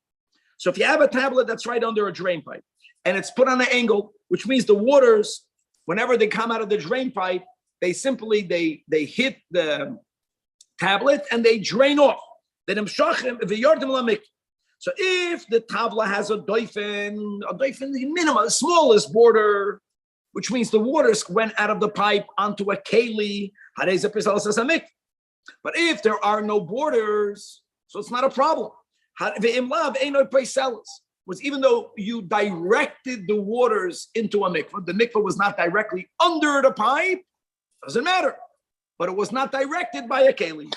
So if you have a tablet that's right under a drain pipe, and it's put on an angle, which means the waters, whenever they come out of the drain pipe, they simply hit the tablet and they drain off. So if the tabla has a doifen minimum, the smallest border, which means the waters went out of the pipe onto a keli. But if there are no borders, so it's not a problem. Was even though you directed the waters into a mikvah, the mikvah was not directly under the pipe, doesn't matter. But it was not directed by a keli.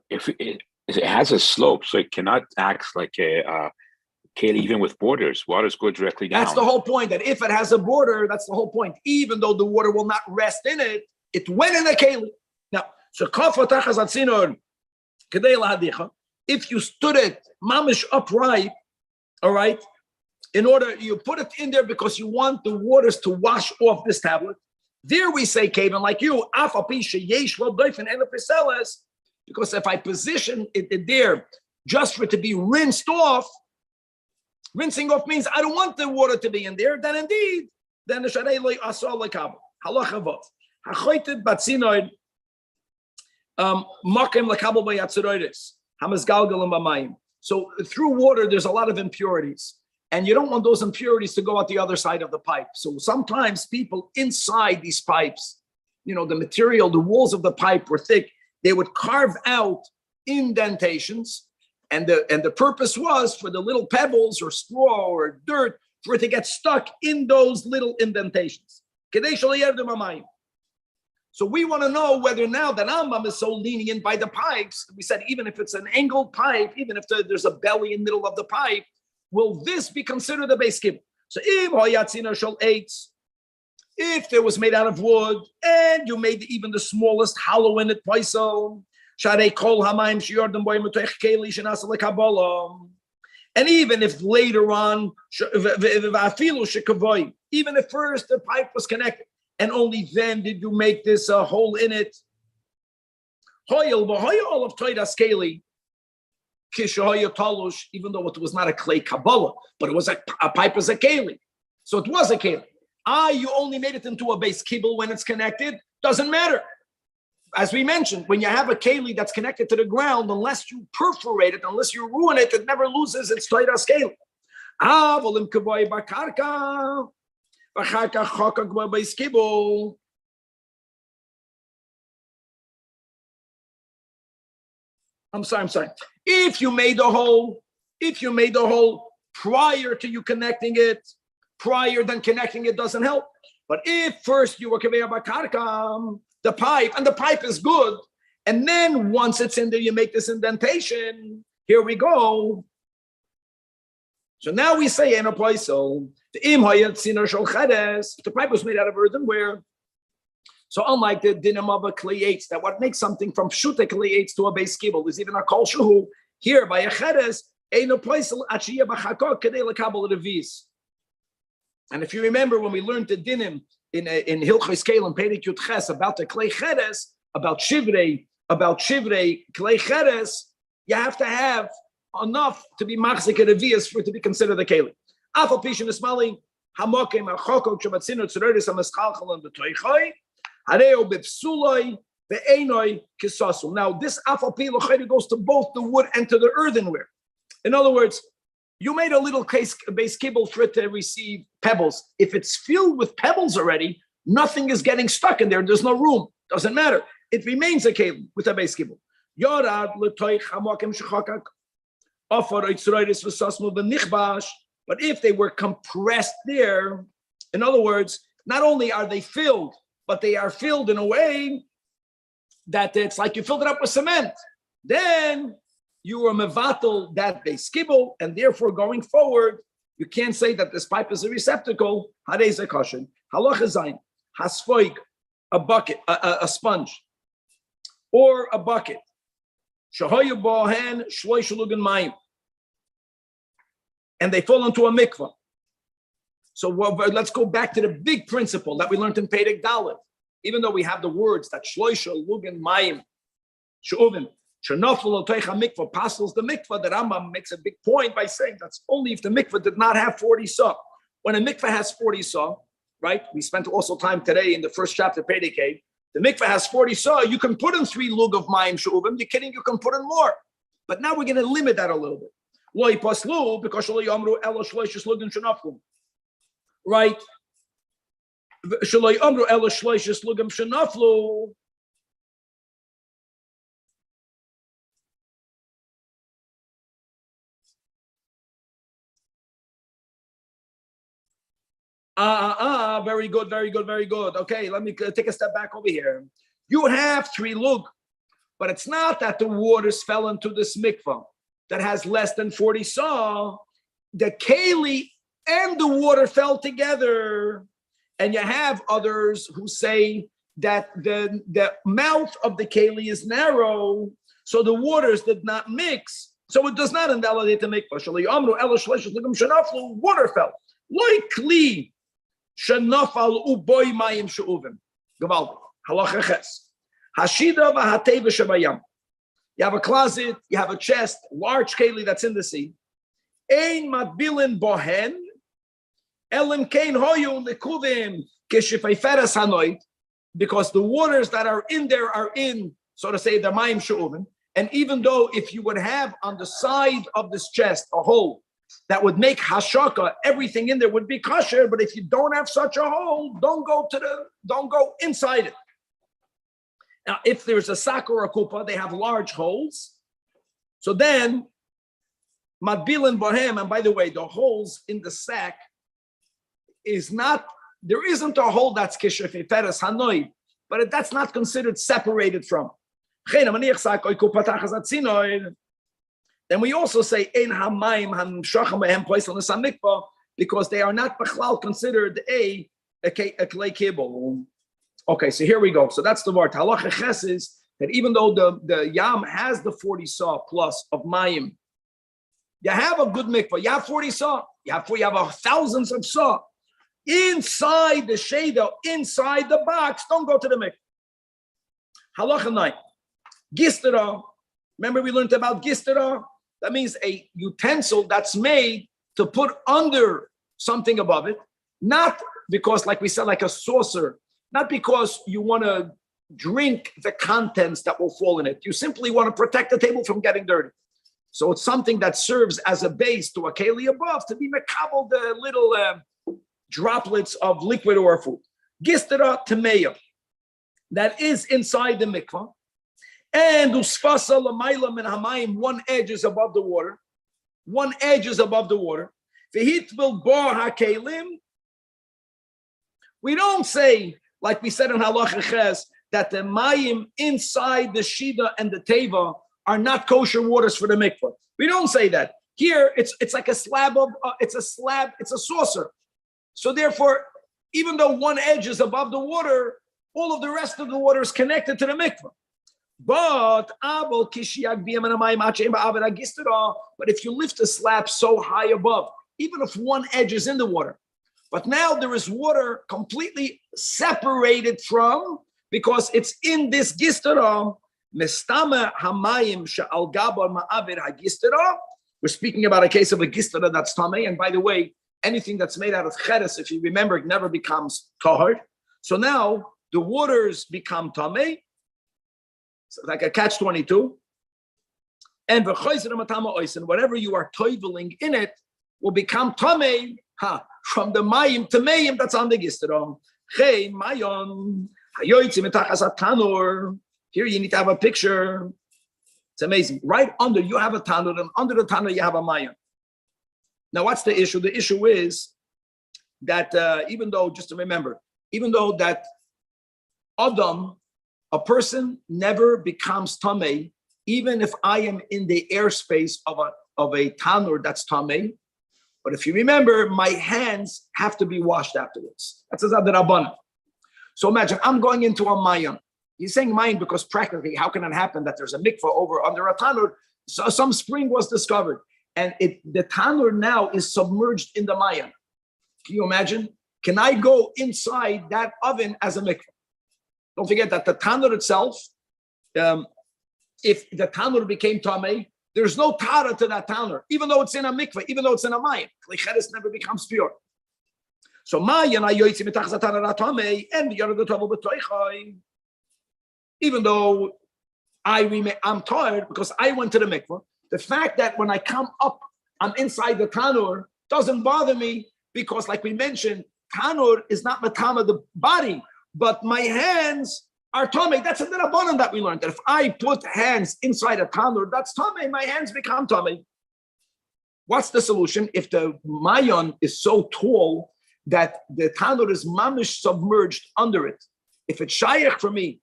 If it has a slope, so it cannot act like a keli even with borders. Waters go directly down. That's the whole point, that if it has a border, that's the whole point. Even though the water will not rest in it, it went in a keli. Now, if you stood it mamish upright, all right, in order, you put it in there because you want the waters to wash off this tablet. There we say, Kavan, like you, because if I position it there just for it to be rinsed off, rinsing off means I don't want the water to be in there, then indeed, then the Sharei loy asal lekabel. Halacha vov. Hachoyted batzinoid makim lekabel bayatzeroides. Hamazgalgalim b'mayim. So through water, there's a lot of impurities. And you don't want those impurities to go out the other side of the pipe. So sometimes people inside these pipes, the material, the walls of the pipe were thick. They would carve out indentations. And the purpose was for the little pebbles or straw or dirt for it to get stuck in those little indentations. So we want to know whether now that Rambam is so lenient by the pipes, we said even if it's an angled pipe, even if there's a belly in the middle of the pipe, will this be considered a base kibble? So if there was made out of wood and you made even the smallest hollow in it, and even if later on, even if first the pipe was connected, and only then did you make this hole in it. Even though it was not a clay Kabbalah, but it was a pipe as a keli. So it was a keli. You only made it into a base kibble when it's connected. Doesn't matter. As we mentioned, when you have a keli that's connected to the ground, unless you perforate it, unless you ruin it, it never loses its toidas keli. I'm sorry. If you made the hole prior to you connecting it, prior than connecting, it doesn't help. But if first you were kaveya bakarkam, the pipe is good, and then once it's in there, you make this indentation. Here we go. So now we say in a place, so the pipe was made out of earthenware. So unlike the dinam of a kliyates, that what makes something from pshuta kliyates to a base kibble is even a kol shuhu. Here by a cheres, ain't a place achiyah b'chakok kedei lekabel revis. And if you remember when we learned the dinim in Hilchos Kelim Perek Yud Ches about the klei cheres, about shivrei klei cheres, you have to have enough to be machzik revius for it to be considered a kelim. Afal pishin ismali hamokim achokok shematzinu tzereris hamaschalchal and b'toichoi. Now, this afal pi goes to both the wood and to the earthenware. In other words, you made a little base kibble for it to receive pebbles. If it's filled with pebbles already, nothing is getting stuck in there. There's no room. Doesn't matter. It remains a kelim with a base kibble. But if they were compressed there, in other words, not only are they filled, but they are filled in a way that it's like you filled it up with cement. Then you are mevatel that base kibble, and therefore going forward, you can't say that this pipe is a receptacle. Harei zakashin. Halacha zayin hasfoig, a bucket, a sponge, or a bucket. Shahoyu bohen shloish lugan mayim, and they fall into a mikvah. So let's go back to the big principle that we learned in Perek Dalet. Even though we have the words that shloisha lugan mayim she'uvim shenofel oteicha mikvah passes the mikvah, the Rambam makes a big point by saying that's only if the mikvah did not have 40 saw. When a mikvah has 40 saw, right? We spent also time today in the first chapter Perek Hey. The mikvah has 40 saw. You can put in 3 lug of mayim she'uvim. You're kidding? You can put in more. But now we're going to limit that a little bit. Lo yipaslu because shlo yamru elo shloishis lugan shenofel. Right? Shaloi amru ela shloishis lugam shenaflu. Very good, very good, very good. Okay, let me take a step back over here. You have 3 lug, but it's not that the waters fell into this mikvah that has less than 40 saw. The keli and the water fell together. And you have others who say that the mouth of the keli is narrow, so the waters did not mix. So it does not invalidate the mikvah. Water fell. Likely, shenafal uboy mayim she'uvim. Gavaldi. Halacha ches. Hashida v'hateva shebayam. You have a closet, you have a chest, large keli that's in the sea. Ein matbilin bohen. Because the waters that are in there are in, so to say, the mayim she'uvim. And even though if you would have on the side of this chest a hole that would make hashaka, everything in there would be kosher. But if you don't have such a hole, don't go inside it. Now, if there's a sak or a kupa, they have large holes. So then, madbilin bohem, and by the way, the holes in the sack is not, there isn't a hole that's kishefe feres hanoi, but that's not considered separated from. Then we also say ein hamayim hamshacham behem place on the samikvah because they are not b'chlal considered a klei kibble. Okay, so here we go. So that's the word. Halacha ches is that even though the yam has the 40 saw plus of mayim, you have a good mikvah. You have 40 saw. You have thousands of saw. Inside the shada, inside the box, don't go to the mikvah. Halacha 9. Gistera. Remember we learned about gistera? That means a utensil that's made to put under something above it. Not because, like we said, like a saucer. Not because you want to drink the contents that will fall in it. You simply want to protect the table from getting dirty. So it's something that serves as a base to a keli above to be mekabel the little droplets of liquid or food. Gistera temeya, that is inside the mikvah. And usfasa lamayla min hamayim, one edge is above the water. One edge is above the water. V'hit vil bar hakelim We don't say, like we said in Halacha Ches, that the mayim inside the shida and the teva are not kosher waters for the mikvah. We don't say that. Here, it's like a slab of, it's a saucer. So therefore, even though one edge is above the water, all of the rest of the water is connected to the mikvah. But if you lift the slab so high above, even if one edge is in the water, but now there is water completely separated from, because it's in this gistara. We're speaking about a case of a gistara that's tamei, and by the way, anything that's made out of cheres, if you remember, it never becomes tahor. So now the waters become tamei, so like a catch-22, and whatever you are toiveling in it will become tamei. From the mayim to mayim that's on the gistara. Hey, mayon. Here you need to have a picture. It's amazing. Right under you have a tanur, and under the tanur you have a mayon. Now, what's the issue? The issue is that even though that Adam, a person never becomes tamei, even if I am in the airspace of a tanur that's tamei. But if you remember, my hands have to be washed afterwards. That's a rabbanan. So imagine I'm going into a mayan. He's saying mayan because practically, how can it happen that there's a mikvah over under a tanur? So some spring was discovered, and the tanur now is submerged in the mayan. Can you imagine? Can I go inside that oven as a mikvah? Don't forget that the tanur itself, if the tanur became tamei, there's no tara to that tanur, even though it's in a mikvah, even though it's in a mayan. Klicheres never becomes pure. So mayan ayoytzi mitachas tanur tamei, and the other trouble b'toichai. Even though I'm tired because I went to the mikvah, the fact that when I come up, I'm inside the tanur doesn't bother me, because, like we mentioned, tanur is not matama the body, but my hands are tamei. That's a rabbanan that we learned, that if I put hands inside a tanur, that's tamei. My hands become tamei. What's the solution? If the mayon is so tall that the tanur is mamish submerged under it, if it's shayach for me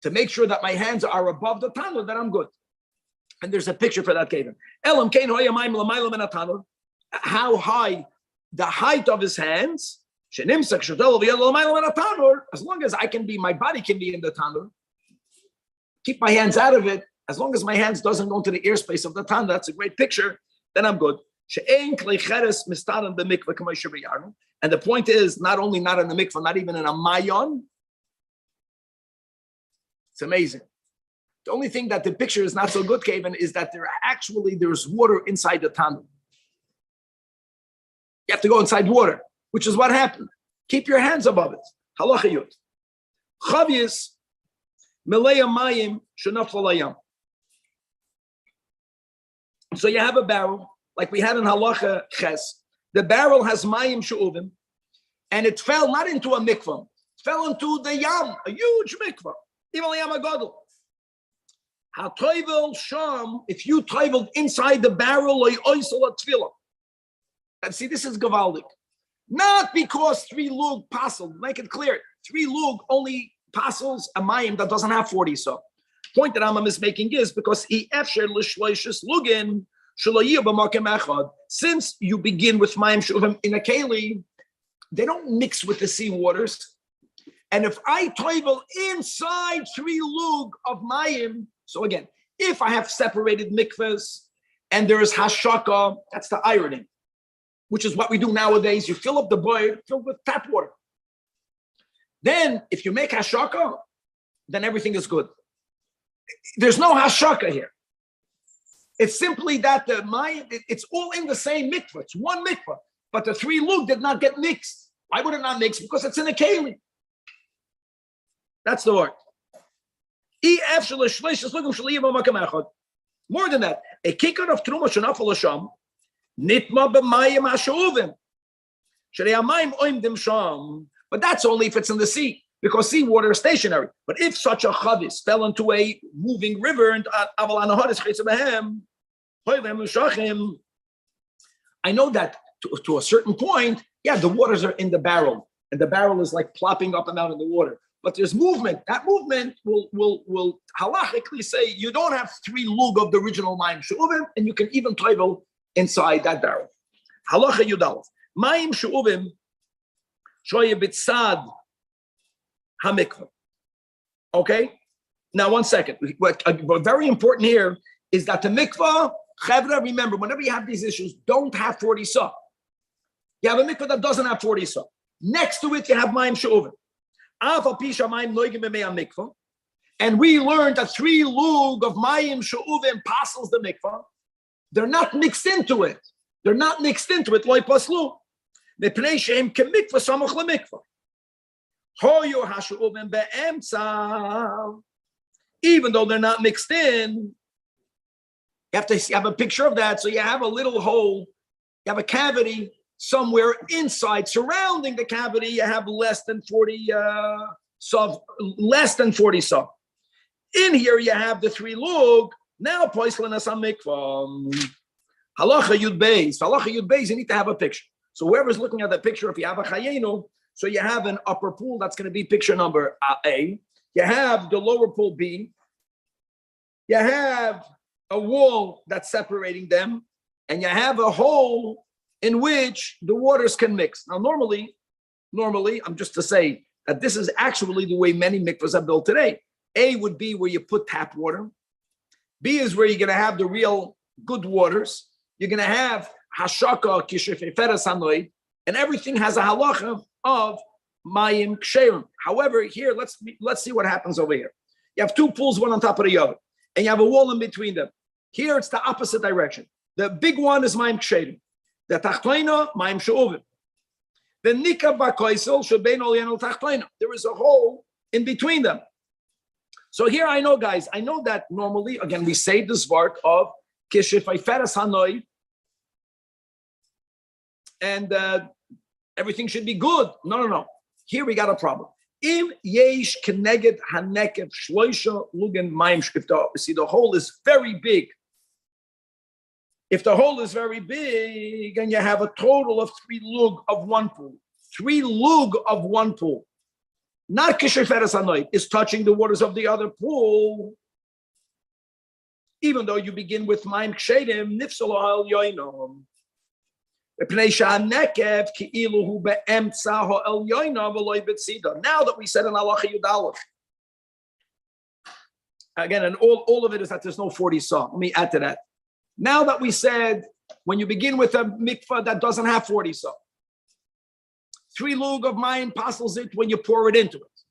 to make sure that my hands are above the tanur, then I'm good. And there's a picture for that, Kevin. How high the height of his hands, as long as my body can be in the tanur, keep my hands out of it, as long as my hands doesn't go into the airspace of the tanur, that's a great picture, then I'm good. And the point is, not only not in the mikvah, not even in a mayon. It's amazing. The only thing that the picture is not so good, Kevin, is that there's water inside the tanur. You have to go inside water, which is what happened. Keep your hands above it. Halacha yud. Chavius meleya mayim shenafla layam. So you have a barrel, like we had in Halacha Ches. The barrel has mayim she'uvim, and it fell not into a mikvah. It fell into the yam, a huge mikvah. Even yam agadol. HaToivel sham, if you toiveled inside the barrel, loy oisel a tefillah. And see, this is gavaldik. Not because 3 lug passel, make it clear. 3 lug only passels a mayim that doesn't have 40 so. Point that Rambam is making is because he efsher l'shloishes lugin shloyih b'makom echad. Since you begin with mayim shuvim in a keli, they don't mix with the sea waters. And if I toivel inside 3 lug of mayim, so again, if I have separated mikvahs and there is hashaka, that's the ironing, which is what we do nowadays. You fill up the boil filled with tap water. Then, if you make hashaka, then everything is good. There's no hashaka here. It's simply that it's all in the same mikvah. It's one mikvah, but the 3 lug did not get mixed. Why would it not mix? Because it's in a keli. That's the word. More than that, a kicker of truma shenafal l'sham nitma b'mayim hashuvim. But that's only if it's in the sea, because seawater is stationary. But if such a chavis fell into a moving river, and I know that to a certain point, yeah, the waters are in the barrel. and the barrel is like plopping up and down in the water. But there's movement. That movement will halachically say you don't have 3 lug of the original mayim she'uvim, and you can even toivel inside that barrel. Halacha yudalef. Mayim she'uvim shoye bitzad hamikvah. Okay? Now, 1 second. What very important here is that the mikvah, chevra, remember, whenever you have these issues, don't have 40 saw. You have a mikvah that doesn't have 40 saw. Next to it, you have mayim she'uvim. And we learned that 3 lug of mayim she'uvim passes the mikvah. They're not mixed into it. They're not mixed into it. Loi paslu. Mepnei shehem kemikvah samuch lemikvah. Hoyu hashe'uvim be'emtza. Even though they're not mixed in, you have to have a picture of that. So you have a little hole, you have a cavity somewhere inside, surrounding the cavity, you have less than 40 saw. In here, you have the 3 lug. Now, poislenas amikvam. Halacha yud beis. Halacha yud beis, you need to have a picture. So whoever's looking at the picture, if you have a chayenu, so you have an upper pool, that's going to be picture number A. You have the lower pool B. You have a wall that's separating them, and you have a hole in which the waters can mix. Now, normally, I'm just to say that this is actually the way many mikvahs are built today. A would be where you put tap water. B is where you're going to have the real good waters. You're going to have hashaka kishifei feres hanoid, and everything has a halacha of mayim ksherim. However, here let's see what happens over here. You have 2 pools, one on top of the other, and you have a wall in between them. Here it's the opposite direction. The big one is mayim ksherim. The tachtoina mayim she'uvim. The nikah b'koisel shebein olien tachtoina. There is a hole in between them. So here I know, guys, I know that normally, again, we say this word of kishifei feres hanoi, and everything should be good. No. Here we got a problem. Im yesh keneged hanekev shloisha lugen mayim. See, the hole is very big. If the hole is very big and you have a total of 3 lug of one pool, 3 lug of one pool, not kisher feres hanoid, is touching the waters of the other pool, even though you begin with mayim kshedim, nifsalo al yoinom. Now that we said in halacha yudalef, again, and all of it is that there's no 40 saw. Let me add to that. Now that we said, when you begin with a mikvah that doesn't have 40 saw, 3 lug of mayim passes it when you pour it into it.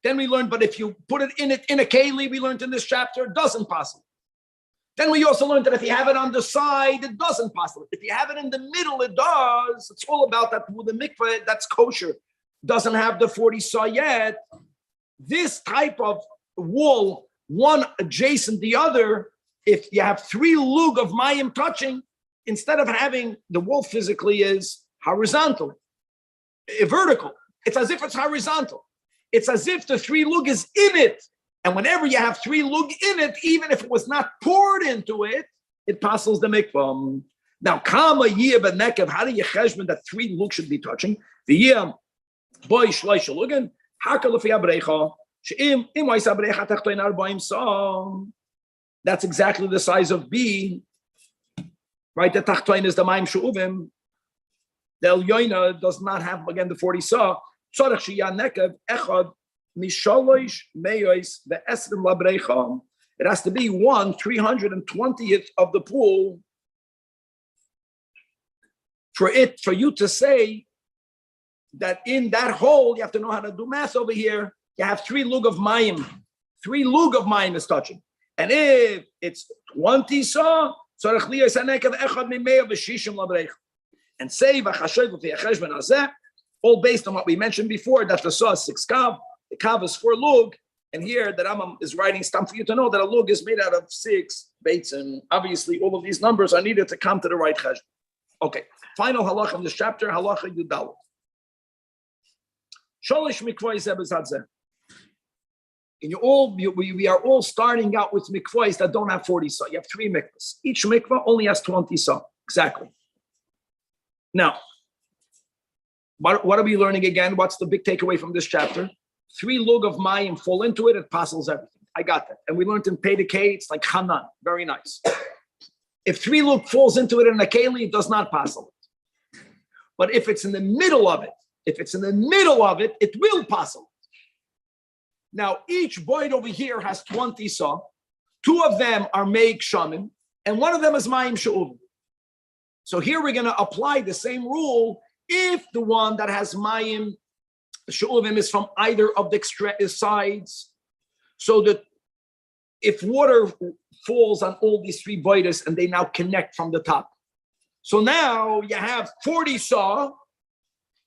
Then we learned, but if you put it in a keli, we learned in this chapter, it doesn't pass it. Then we also learned that if you have it on the side, it doesn't pass it. If you have it in the middle, it does. It's all about that with the mikvah that's kosher, doesn't have the 40 saw yet. This type of wall, one adjacent the other, if you have 3 lug of mayim touching, instead of having the wall physically is horizontal, vertical. It's as if it's horizontal. It's as if the 3 lug is in it. And whenever you have 3 lug in it, even if it was not poured into it, it passes the mikvah. Now, kama yiyah b'nekev, how do you cheshbon that 3 lug should be touching? V'yiyah boy shloisha lugen, haka l'fi abreicha, she'im ois abreicha tachtoin arba'im sa. That's exactly the size of B, right? The tachtoin is the mayim she'uvim. The elyoina does not have, again, the 40 saw. Tzorech sheyah nekev echad. It has to be 1/320th of the pool for you to say that in that hole, you have to know how to do math over here. You have 3 lug of mayim. 3 lug of mayim is touching. And if it's 20 saw, and say, all based on what we mentioned before, that the saw is 6 kav. The kav is 4 lug, and here the Rambam is writing stuff for you to know that a lug is made out of 6 baits, and obviously all of these numbers are needed to come to the right cheshbon. Okay, final halacha in this chapter, halacha yudal. Sholish mikvahs ebezadzeh. And we are all starting out with mikvahs that don't have 40 saw. You have 3 mikvahs. Each mikvah only has 20 saw. Exactly. Now, What are we learning again? What's the big takeaway from this chapter? 3 lug of mayim fall into it, it passes everything. I got that. And we learned in Pedekei, it's like Hanan. Very nice. If 3 lug falls into it in a keli, it does not pass it. But if it's in the middle of it, it will pass it. Now, each boyd over here has 20 saw. 2 of them are meik shamin, and 1 of them is mayim she'uvim. So here we're going to apply the same rule if the one that has mayim she'uvim is from either of the sides. So that if water falls on all these 3 boidas and they now connect from the top. So now you have 40 saw,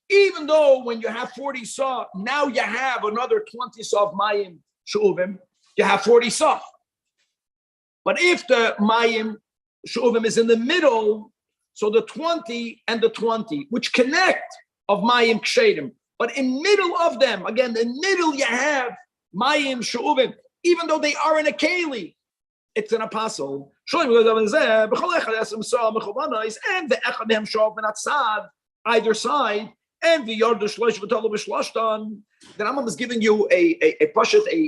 even though when you have 40 saw, now you have another 20 saw of mayim she'uvim, you have 40 saw. But if the mayim she'uvim is in the middle, so the 20 and the 20, which connect of mayim kshedim, but in middle of them, again, in middle you have mayim she'uvim, even though they are in a keli, it's an apostle. And the echad shov minatzad, either side, and the yardu shlosh v'tolu b'shloshtan. The Rambam is giving you a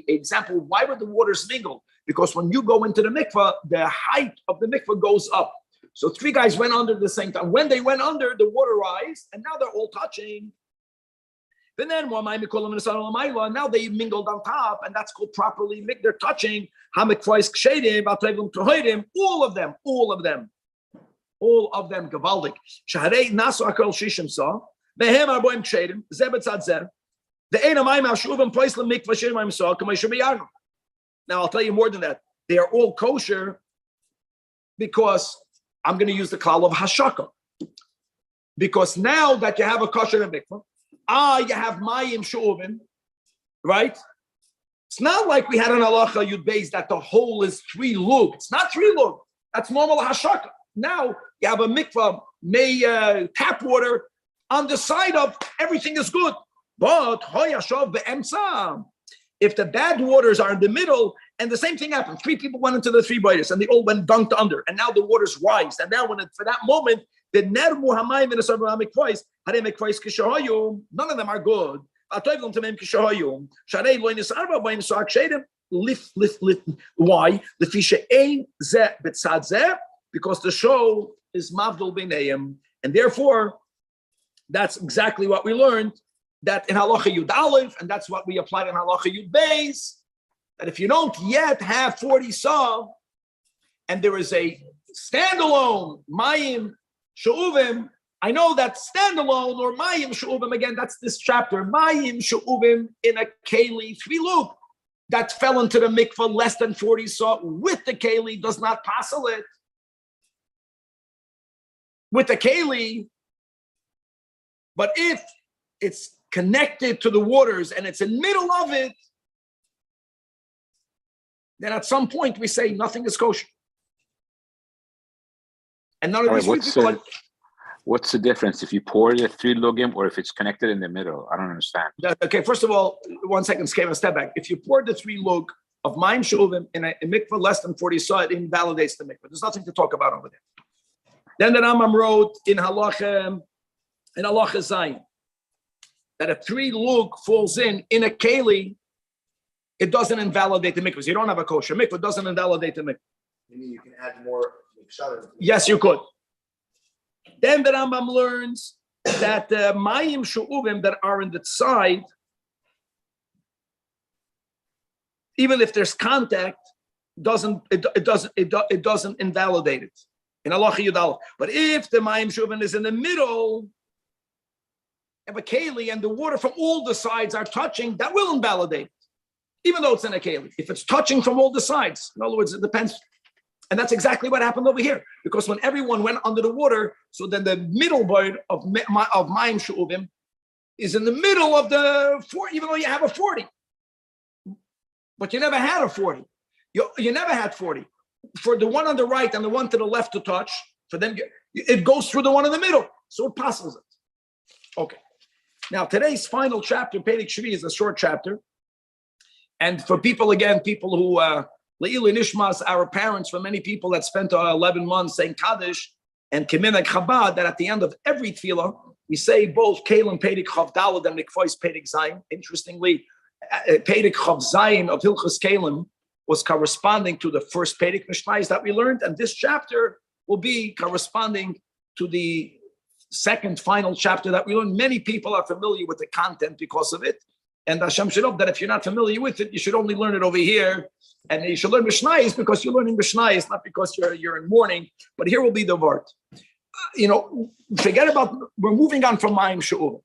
example. Why would the waters mingle? Because when you go into the mikvah, the height of the mikvah goes up. So 3 guys went under at the same time. When they went under, the water rise, and now they're all touching. And then now they mingled on top, and that's called properly. They're touching. All of them. Gavaldik. Shaharei nasu akol shishim saw. Behem arboim kshedim. Zebet tzad. The einamayim hashuvim poislam mikvah shirmayim saw. Kamay shubiyarnu. Now I'll tell you more than that. They are all kosher because I'm going to use the klal of hashaka. Because now that you have a kosher mikvah, you have mayim she'uvim, right? It's not like we had an halacha yud beis that the whole is 3 lug. It's not 3 lug. That's normal hashaka. Now you have a mikvah, tap water on the side of everything is good. But hoyashav be'emsa. If the bad waters are in the middle, and the same thing happened, 3 people went into the 3 boilers and they all went dunked under, and now the waters rise. And now, for that moment, the nermu hamayim in the sabramik voice, hadem ekvois kishahoyum, none of them are good. Atoivlum tamem kishahoyum, sharei loy nisarva boim soak shedem, lift. Why? The fisha ein ze betzad ze, because the show is mavdol b'neim, and therefore, that's exactly what we learned. That in halacha yud aleph, and that's what we applied in halacha yud beis, that if you don't yet have 40 saw, and there is a standalone mayim she'uvim, I know that standalone or mayim she'uvim, again, that's this chapter, mayim she'uvim in a keli 3 lug, that fell into the mikvah less than 40 saw with the keli does not passel it. With the keli, but if it's connected to the waters and it's in middle of it, then at some point we say nothing is kosher. And none of these people what's the difference if you pour the 3 lugim or if it's connected in the middle? I don't understand. Okay, first of all, 1 second, step back. If you pour the 3 lug of mayim she'uvim in a mikvah less than 40 saw, it invalidates the mikvah. There's nothing to talk about over there. Then the Rambam wrote in halacha zayin, that if 3 lug falls in a keli, it doesn't invalidate the mikvah. You don't have a kosher mikvah, it doesn't invalidate the mikvah. You mean you can add more mikshah? Yes, you could. Then the Rambam learns that the mayim she'uvim that are in the side, even if there's contact, it doesn't invalidate it. In halacha yudal. But if the mayim she'uvim is in the middle of a keli and the water from all the sides are touching, that will invalidate, even though it's in a keli. If it's touching from all the sides, in other words, it depends. And that's exactly what happened over here. Because when everyone went under the water, so then the middle bird of mayim she'uvim is in the middle of the 40, even though you have a 40. But you never had a 40. You never had 40. For the one on the right and the one to the left to touch, for them, it goes through the one in the middle. So it passes it. Okay. Now, today's final chapter, Perek Shvi, is a short chapter. And for people who, Le'ili Nishmas, our parents, for many people that spent 11 months saying Kaddish and Kemin and Chabad, that at the end of every tefillah, We say both Kalim Pedig Chav Dalad and Mikvois Pedig Zayin. Interestingly, Pedig Chav Zayin of Hilchas Kalim was corresponding to the first Pedig Mishnayos that we learned, and this chapter will be corresponding to the second final chapter that we learned. Many people are familiar with the content because of it, and Hashem should know that if you're not familiar with it, you should only learn it over here, and you should learn Mishnayos because you're learning Mishnayos, not because you're in mourning. But here will be the word. Forget about. We're moving on from Mayim She'ur.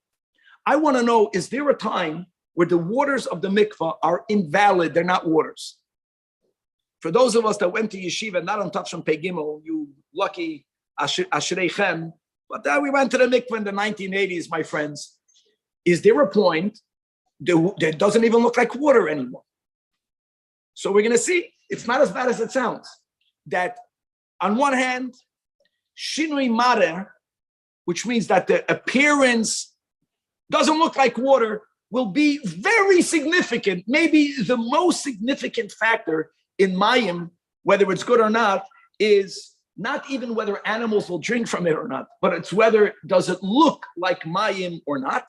I want to know: is there a time where the waters of the mikvah are invalid? They're not waters. For those of us that went to yeshiva, not on Tafshan Pei Gimel, you lucky Ashreichem, but we went to the mikvah in the 1980s, my friends. Is there a point that doesn't even look like water anymore? So we're going to see. It's not as bad as it sounds. That on one hand, Shinui Marer, which means that the appearance doesn't look like water, will be very significant, maybe the most significant factor in Mayim, whether it's good or not, is not even whether animals will drink from it or not, but it's whether does it look like Mayim or not.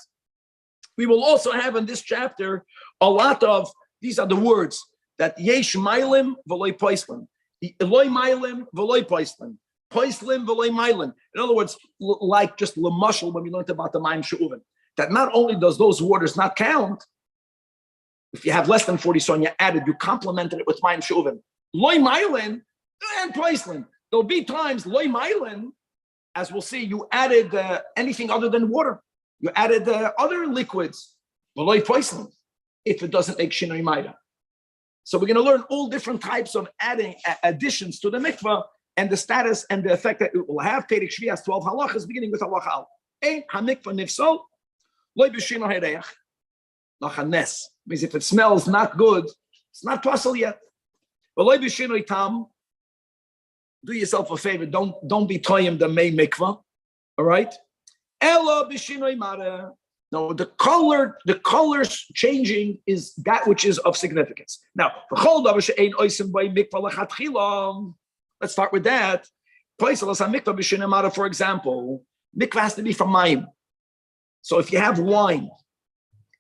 We will also have in this chapter a lot of, these are the words, that Yesh Mailim v'loy Poislim, Eloi Mailim v'loy Poislim, Poislim v'loy Mailim. In other words, like just Lamashal when we learned about the Mayim She'uvin, that not only does those waters not count, if you have less than 40 son, you added, you complemented it with Mayim She'uvin. Loy Mailim and Poislim. There'll be times, Loy Mailim, as we'll see, you added anything other than water. You added other liquids, Loy Poislim, if it doesn't make Shinoi Maida. So we're going to learn all different types of adding additions to the mikvah and the status and the effect that it will have. Perek Shvi has 12 halachas, beginning with halacha al. Ein hamikvah nifsol, loy b'shino hereich, lachanes. Means if it smells not good, it's not possible yet. But loy b'shino tam, do yourself a favor, don't be toyim the may mikvah, all right? Ela b'shino mara. No, the colors changing is that which is of significance. Now, let's start with that. For example, mikvah has to be from mayim. So if you have wine,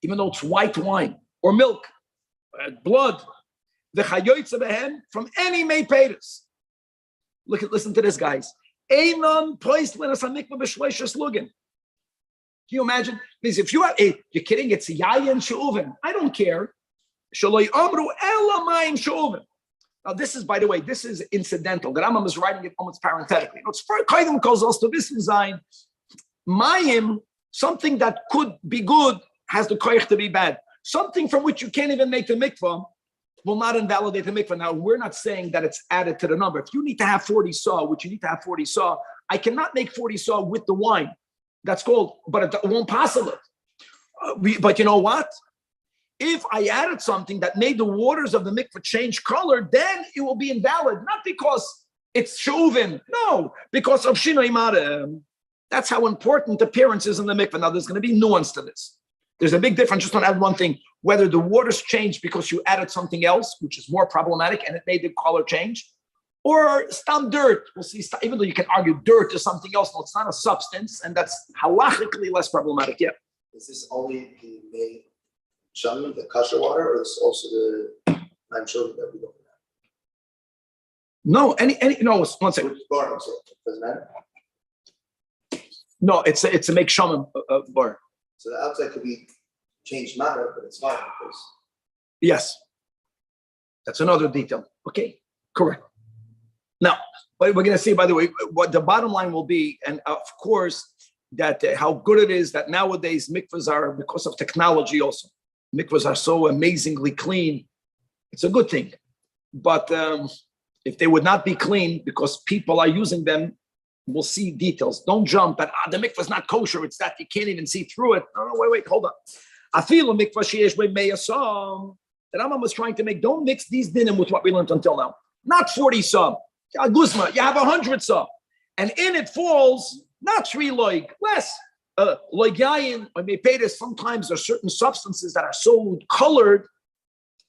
even though it's white wine or milk, blood, from any meipetus. Listen to this, guys. Can you imagine? Because if you have you're kidding, it's yayin she'uvin. I don't care. Now, this is, by the way, this is incidental. The Rambam is writing it almost parenthetically. It's for Kaidim calls us to this design. Mayim, something that could be good, has the koich to be bad. Something from which you can't even make the mikvah will not invalidate the mikvah. Now, we're not saying that it's added to the number. If you need to have 40 saw, which you need to have 40 saw, I cannot make 40 saw with the wine. That's called, but it won't possible. But you know what? If I added something that made the waters of the mikveh change color, then it will be invalid. Not because it's shuvin, no, because of shinoi mareh. That's how important appearance is in the mikveh. Now, there's going to be nuance to this. There's a big difference. Just to add one thing: whether the waters changed because you added something else, which is more problematic, and it made the color change, or stam dirt. We'll see. Even though you can argue dirt is something else, no, it's not a substance, and that's halachically less problematic. Yeah. Is this only the main shami, the kosher water, or is this also the nine children that we don't have? No, no. One second. Doesn't matter. No, it's a make shamim bar. So the outside could be changed matter, but it's fine because. Yes, that's another detail. Okay, correct. Now, what we're going to see, by the way, what the bottom line will be, and of course, that how good it is that nowadays mikvahs are, because of technology also, mikvahs are so amazingly clean. It's a good thing. But if they would not be clean because people are using them, we'll see details. Don't jump that the mikvah is not kosher. It's that you can't even see through it. No, wait, hold on. I feel a mikvah sheyesh b'meyasam. The Rambam was trying to make, don't mix these dinim with what we learned until now. Not 40 saw. Guzma, you have 100 saw. And in it falls not 3 loig, less. Loig yayin or meipedes, sometimes there are certain substances that are so colored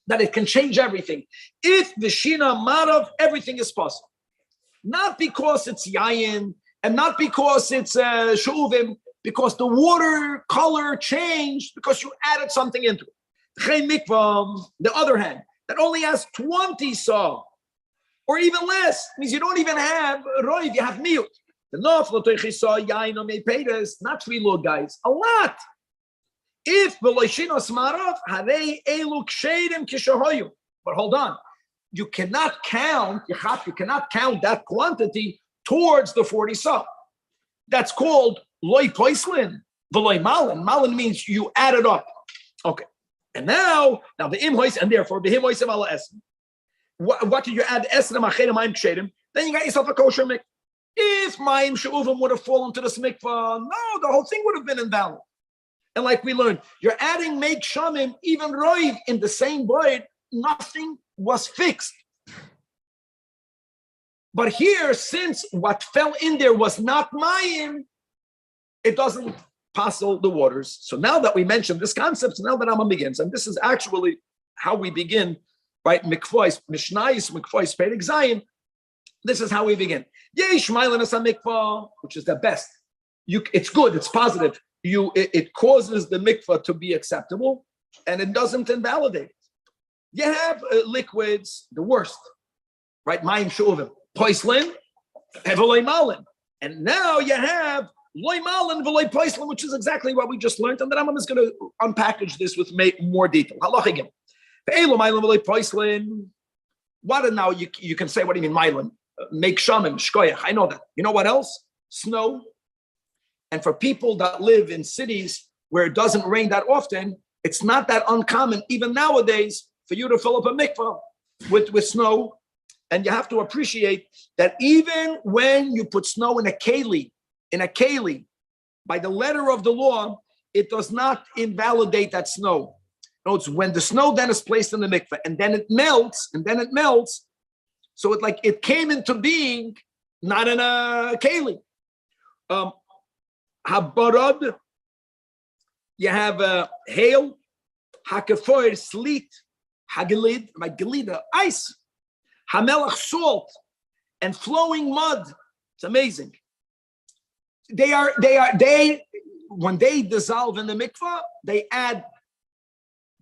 that it can change everything. If the shina marav, everything is possible. Not because it's yayin and not because it's shuvim. because the water color changed because you added something into it. The other hand, that only has 20 saw, or even less, means you don't even have roiv, you have miut. The nafla saw yaino me pedas, not 3 lug, guys, a lot. If veloishinos marov harei elu kshedim kishahoyu, but hold on, you cannot count that quantity towards the 40 saw. That's called loy poislin, veloy malin. Malin means you add it up. Okay. And now the imhois, and therefore the imhois of Allah esim. What did you add? Esim achedim ma'im kshedim. Then you got yourself a kosher mikvah. If ma'im she'uvim would have fallen to this mikvah, no, the whole thing would have been invalid. And like we learned, you're adding make shamim, even roiv in the same void. Nothing was fixed. But here, since what fell in there was not ma'im, it doesn't passel the waters. So now that we mentioned this concept, so now the Rambam begins, and this is actually how we begin, right? Mikvois, Mishnayis, Mikvois, Perek Zayin. This is how we begin. Yesh ma'ilin as a mikvah, which is the best. It's good, it's positive. It causes the mikvah to be acceptable, and it doesn't invalidate it. You have liquids, the worst, right? Ma'im she'uvim, poislin, hevelei malin, and now you have loy malin v'loy poislin, which is exactly what we just learned, and the Rambam is going to unpackage this with more detail. Halach again. Ve'elo malin v'loy poislin. What now? You can say, what do you mean malin? Make shamim, shkoyach. I know that. You know what else? Snow. And for people that live in cities where it doesn't rain that often, it's not that uncommon, even nowadays, for you to fill up a mikvah with snow. And you have to appreciate that even when you put snow in a keli, by the letter of the law, it does not invalidate that snow. No, it's when the snow then is placed in the mikveh and then it melts, so it came into being not in a keli. Habarad, you have hail, hakafoir, sleet, hagelid, like gelida, ice, hamelach, salt, and flowing mud. It's amazing. They when they dissolve in the mikvah, they add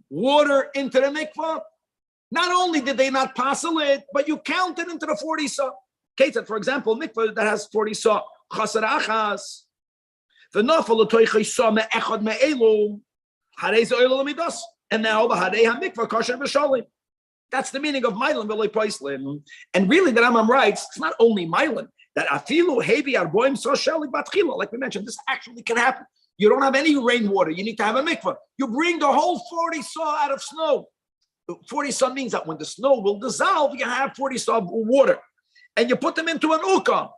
water into the mikvah. Not only did they not passel it, but you count it into the 40 saw. Ketzad, for example, mikvah that has 40 saw, chaser achas, v'nafal l'toichei saw me'echad me'elu, harei ze'oil l'midas, and now the harei ha'mikvah kosher v'shalim. That's the meaning of Mailan v'loy poislin. And really, the Rambam writes, it's not only Mailan, that afilu hevi arboim so shalik batchila. Like we mentioned, this actually can happen. You don't have any rainwater. You need to have a mikvah. You bring the whole 40 saw out of snow. 40 saw means that when the snow will dissolve, you have 40 saw of water. And you put them into an ukah.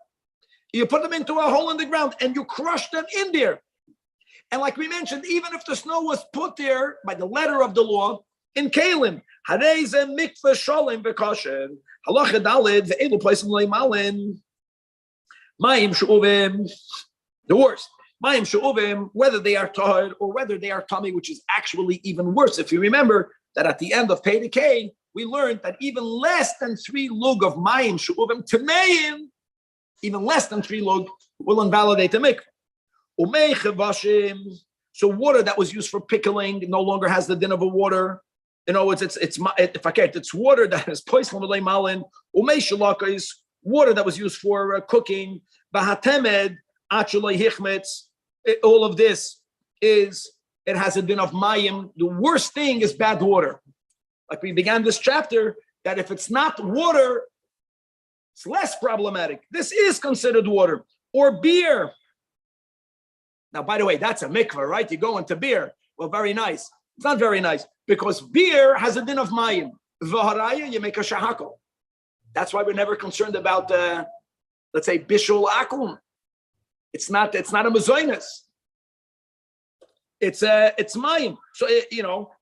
You put them into a hole in the ground and you crush them in there. And like we mentioned, even if the snow was put there by the letter of the law, in Kalim, harei ze mikvah shalom v'kosher, halacha dalid ve'elu pleisim leimalin, ma'im she'uvim, the worst. Ma'im she'uvim, whether they are tahor or whether they are tummy, which is actually even worse. If you remember that at the end of Perek K, we learned that even less than 3 lug of ma'im she'uvim tameim, even less than 3 lug will invalidate the mikvah. Umei chevashim, so water that was used for pickling no longer has the din of a water. You know, it's water that is poisoned with malin. Umei shalaka is water that was used for cooking. Bahatemed achalei hichmetz. All of this it has a din of mayim. The worst thing is bad water. Like we began this chapter, that if it's not water, it's less problematic. This is considered water. Or beer. Now, by the way, that's a mikvah, right? You go into beer. Well, very nice. It's not very nice because beer has a din of mayim. V'haraya, you make a shahakol. That's why we're never concerned about, let's say, bishul akum. It's not a mazoinus. It's mayim. So,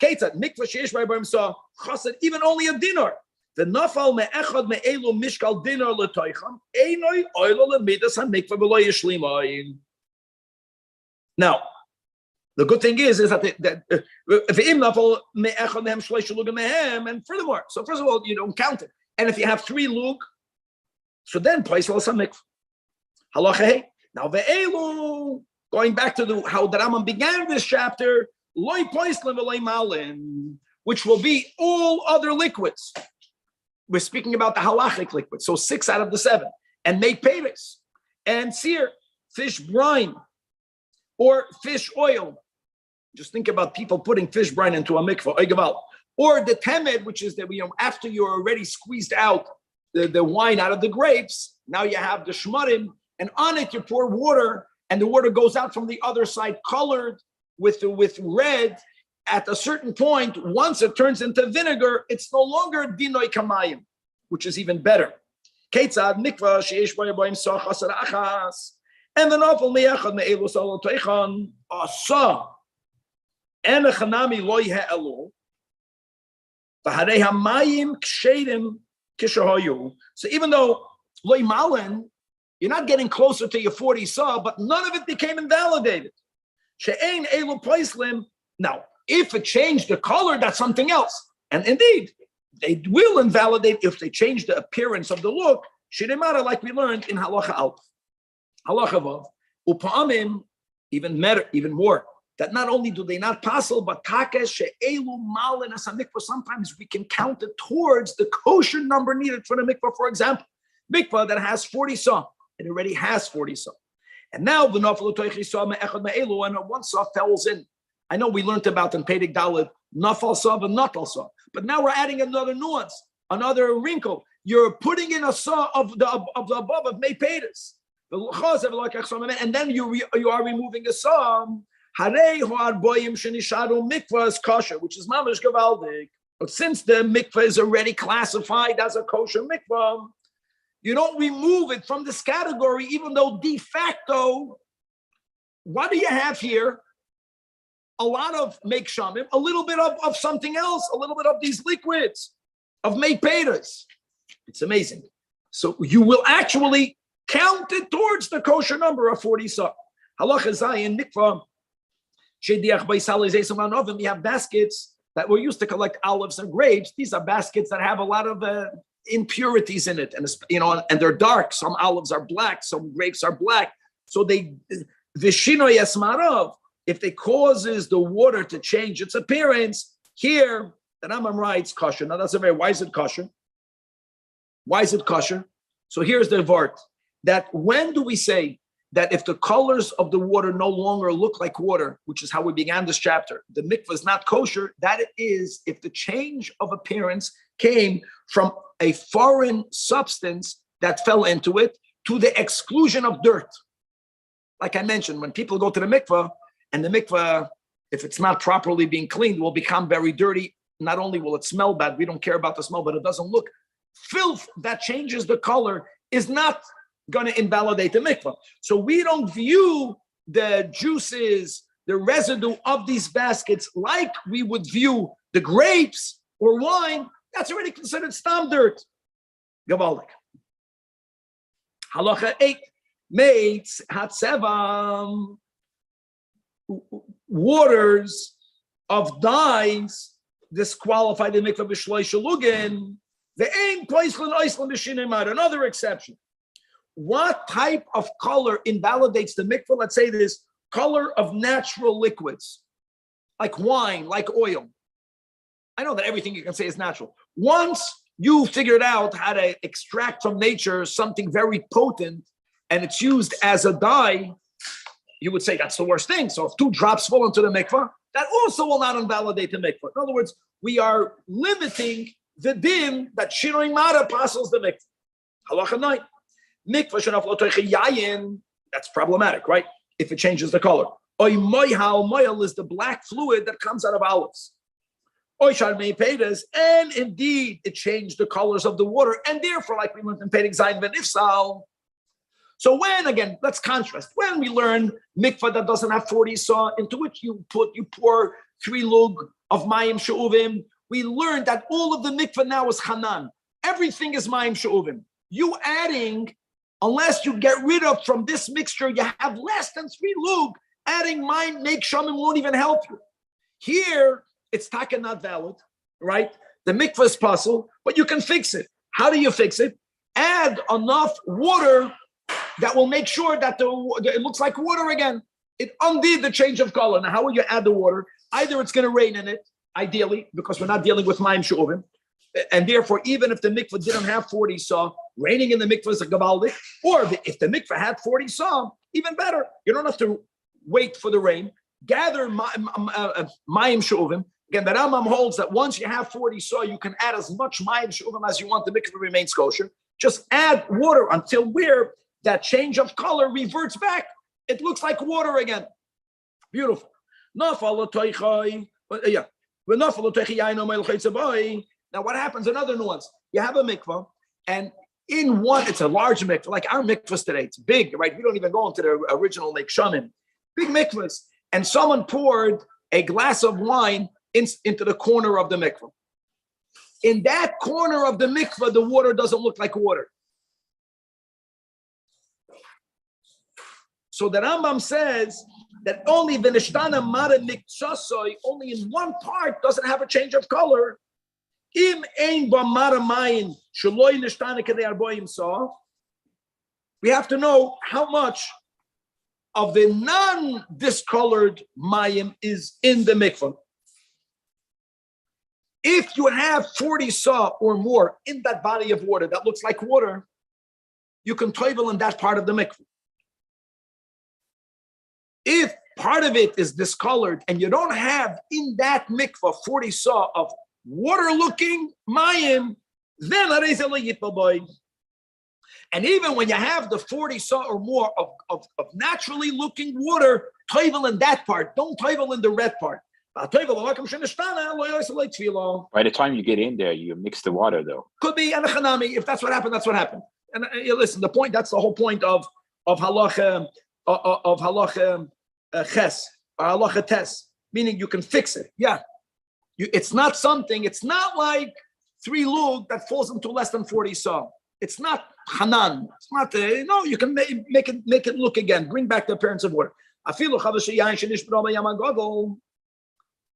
ketzad, mikvah sheish b'ayim saw chassid, even only a dinar. The nafal me'echad me'elu mishkal dinar l'toicham, einoi oilo l'midas ha-mikvah v'lo yishlimayim. Now, the good thing is that and furthermore, so first of all, you don't count it. And if you have 3 lug, so then place also mikvah. Halacha. Now ve'elu going back to how the Rambam began this chapter, loy poislim v'loy malin, which will be all other liquids. We're speaking about the halachic liquids, so 6 out of the 7, and make peiros, and sear, fish brine, or fish oil. Just think about people putting fish brine into a mikvah, or the temed, which is that after you're already squeezed out the wine out of the grapes, now you have the shmarim, and on it you pour water, and the water goes out from the other side colored with red. At a certain point, once it turns into vinegar, it's no longer dinoy kamayim, which is even better. Ketzad mikvah sheish boyim sochas achas, and the nafal meyachad me'elu salo teichan asa and a chanami loy ha'elu v'harei hamayim kshedim kishahayu. So even though loy malin, you're not getting closer to your 40 sa, but none of it became invalidated. She'ein elu poislim. Now, if it changed the color, that's something else. And indeed, they will invalidate if they change the appearance of the look. Shiremara, like we learned in Halacha Alf. Halacha Vav. Upa'amim, even more. That not only do they not passel, but takesh she'elu malin as a mikvah. Sometimes we can count it towards the kosher number needed for the mikvah. For example, mikvah that has 40 saw. It already has 40 saw. And now the nafal toichi saw me'echad me'elu, and one saw falls in. I know we learned about in Pedig Dalet, nafal saw and natal saw. But now we're adding another nuance, another wrinkle. You're putting in a saw of the above of May Pedis. And then you are removing a saw. Which is mamish gavaldik. But since the mikvah is already classified as a kosher mikvah, you don't remove it from this category, even though de facto, what do you have here? A lot of make shamim, a little bit of something else, a little bit of these liquids, of make pedas. It's amazing. So you will actually count it towards the kosher number of 40 sa. Halacha zayin mikvah. We have baskets that were used to collect olives and grapes. These are baskets that have a lot of impurities in it, and and they're dark. Some olives are black, some grapes are black. So they vishino yasmarov. If it causes the water to change its appearance, here the Rambam writes kosher. Now that's why is it kosher? Why is it kosher? So here's the vart. That when do we say that if the colors of the water no longer look like water, which is how we began this chapter, the mikvah is not kosher? That is if the change of appearance came from a foreign substance that fell into it to the exclusion of dirt. Like I mentioned, when people go to the mikvah, and the mikvah, if it's not properly being cleaned, will become very dirty. Not only will it smell bad, we don't care about the smell, but it doesn't look. Filth that changes the color is not going to invalidate the mikvah. So we don't view the juices, the residue of these baskets like we would view the grapes or wine. That's already considered stam dirt. Gavaldik. Halacha 8. Mates hatsevam. Waters of dyes disqualify the mikvah b'shloi shalugin. The ain poislan oislan b'shinemar. Another exception. What type of color invalidates the mikvah? Let's say this color of natural liquids, like wine, like oil. I know that everything you can say is natural. Once you figured out how to extract from nature something very potent, and it's used as a dye, you would say that's the worst thing. So if 2 drops fall into the mikvah, that also will not invalidate the mikvah. In other words, we are limiting the din that shinoy mara passes the mikvah. Halacha 9. Mikvah shenaf lo toichi yayin. That's problematic, right? If it changes the color. Oy moyhal. Moyhal is the black fluid that comes out of olives. Oy sharmei pedas. And indeed, it changed the colors of the water. And therefore, like we learned in Pedig Zayin ben Ifsal. So when, again, let's contrast. When we learn mikvah that doesn't have 40 saw, into which you pour 3 lug of mayim she'uvim, we learned that all of the mikvah now is chanan. Everything is mayim she'uvim. You adding, unless you get rid of from this mixture, you have less than 3 lug, adding mayim make shamim won't even help you. Here, it's taka not valid, right? The mikvah is puzzle, but you can fix it. How do you fix it? Add enough water that will make sure that it looks like water again. It undid the change of color. Now, how will you add the water? Either it's going to rain in it, ideally, because we're not dealing with mayim she'uvim, and therefore, even if the mikveh didn't have 40 saw, raining in the mikveh is a gavaldik. Or if the mikveh had 40 saw, even better. You don't have to wait for the rain. Gather mayim she'uvim. Again, the Rambam holds that once you have 40 saw, you can add as much mayim she'uvim as you want. The mikveh remains kosher. Just add water until where that change of color reverts back. It looks like water again. Beautiful. Now what happens? Another nuance. You have a mikvah, and in one, it's a large mikvah, like our mikvahs today. It's big, right? We don't even go into the original Lake Shamim. Big mikvahs. And someone poured a glass of wine into the corner of the mikvah. In that corner of the mikvah, the water doesn't look like water. So the Rambam says that only v'nishtana mara miktsasoi, only in one part doesn't have a change of color. Im ein ba mara mayin sheloi nishtana kedei arboim saw. We have to know how much of the non-discolored mayim is in the mikvah. If you have 40 saw or more in that body of water that looks like water, you can toivel in that part of the mikvah. If part of it is discolored and you don't have in that mikvah 40 saw of water-looking mayim, then and even when you have the 40 saw or more of naturally looking water, toivel in that part. Don't toivel in the red part. By the time you get in there, you mix the water, though. Could be and chanami. If that's what happened, that's what happened. And listen, the point. That's the whole point of halacha ches or halacha tes, meaning you can fix it. Yeah, it's not something. It's not like 3 lug that falls into less than 40 saw. It's not hanan. It's not. No, you can make it look again. Bring back the appearance of water.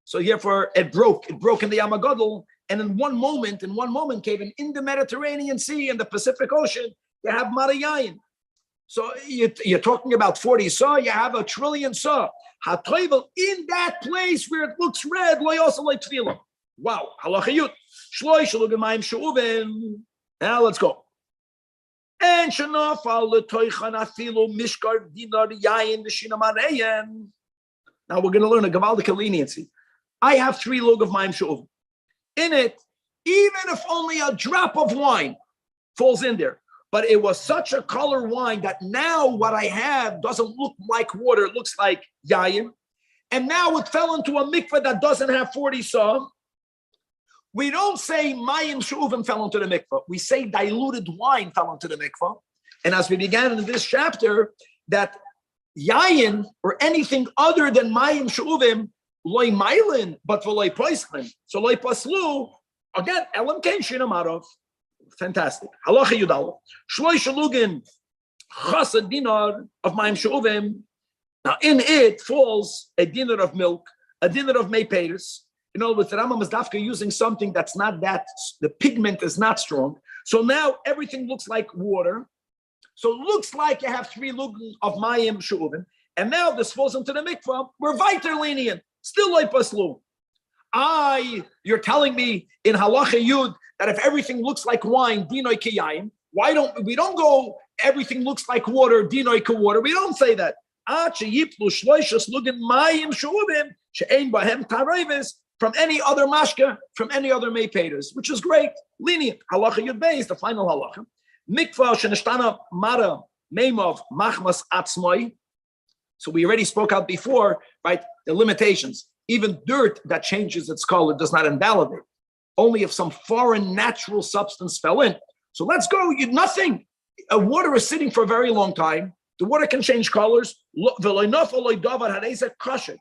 So therefore, it broke in the Yamagadol, and in one moment, came in the Mediterranean Sea and the Pacific Ocean, you have Marayayin. So you're talking about 40 saw, you have 1 trillion saw. Hatoivel in that place where it looks red, wow, halachayut. Now let's go. And shenafal letoichan afilu mishkar dinar yayin v'shinamareyen. Now we're going to learn a gavaldik leniency. I have 3 log of mayim she'uvim. In it, even if only a drop of wine falls in there, but it was such a color wine that now what I have doesn't look like water, it looks like yayin. And now it fell into a mikveh that doesn't have 40 saw. We don't say mayim she'uvim fell into the mikveh. We say diluted wine fell into the mikveh. And as we began in this chapter, that yayin or anything other than mayim she'uvim loy mailin, but loy poislin. So loy paslu again. Elam kein shinamarov. Fantastic. Halacha yudal. Shloi shalugin chasad dinar of mayim she'uvim. Now in it falls a dinar of milk, a dinar of maypeiros. In other words, the Rambam is dafka using something that's not that, the pigment is not strong. So now everything looks like water. So it looks like you have 3 lug of mayim she'uvim. And now this falls into the mikvah. We're weiter lenient. Still like paslu. You're telling me in halacha yud that if everything looks like wine, dinoi kiyayim, why don't we go everything looks like water, dinoi ka water? We don't say that. From any other mashka, from any other maypeiros, which is great, lenient. Halacha yud beis, the final halacha. Mikvah shenishtana mara meimov machmas atzmoi. So we already spoke out before, right? The limitations. Even dirt that changes its color does not invalidate. Only if some foreign natural substance fell in. So let's go. Nothing. Water is sitting for a very long time. The water can change colors. Crush it.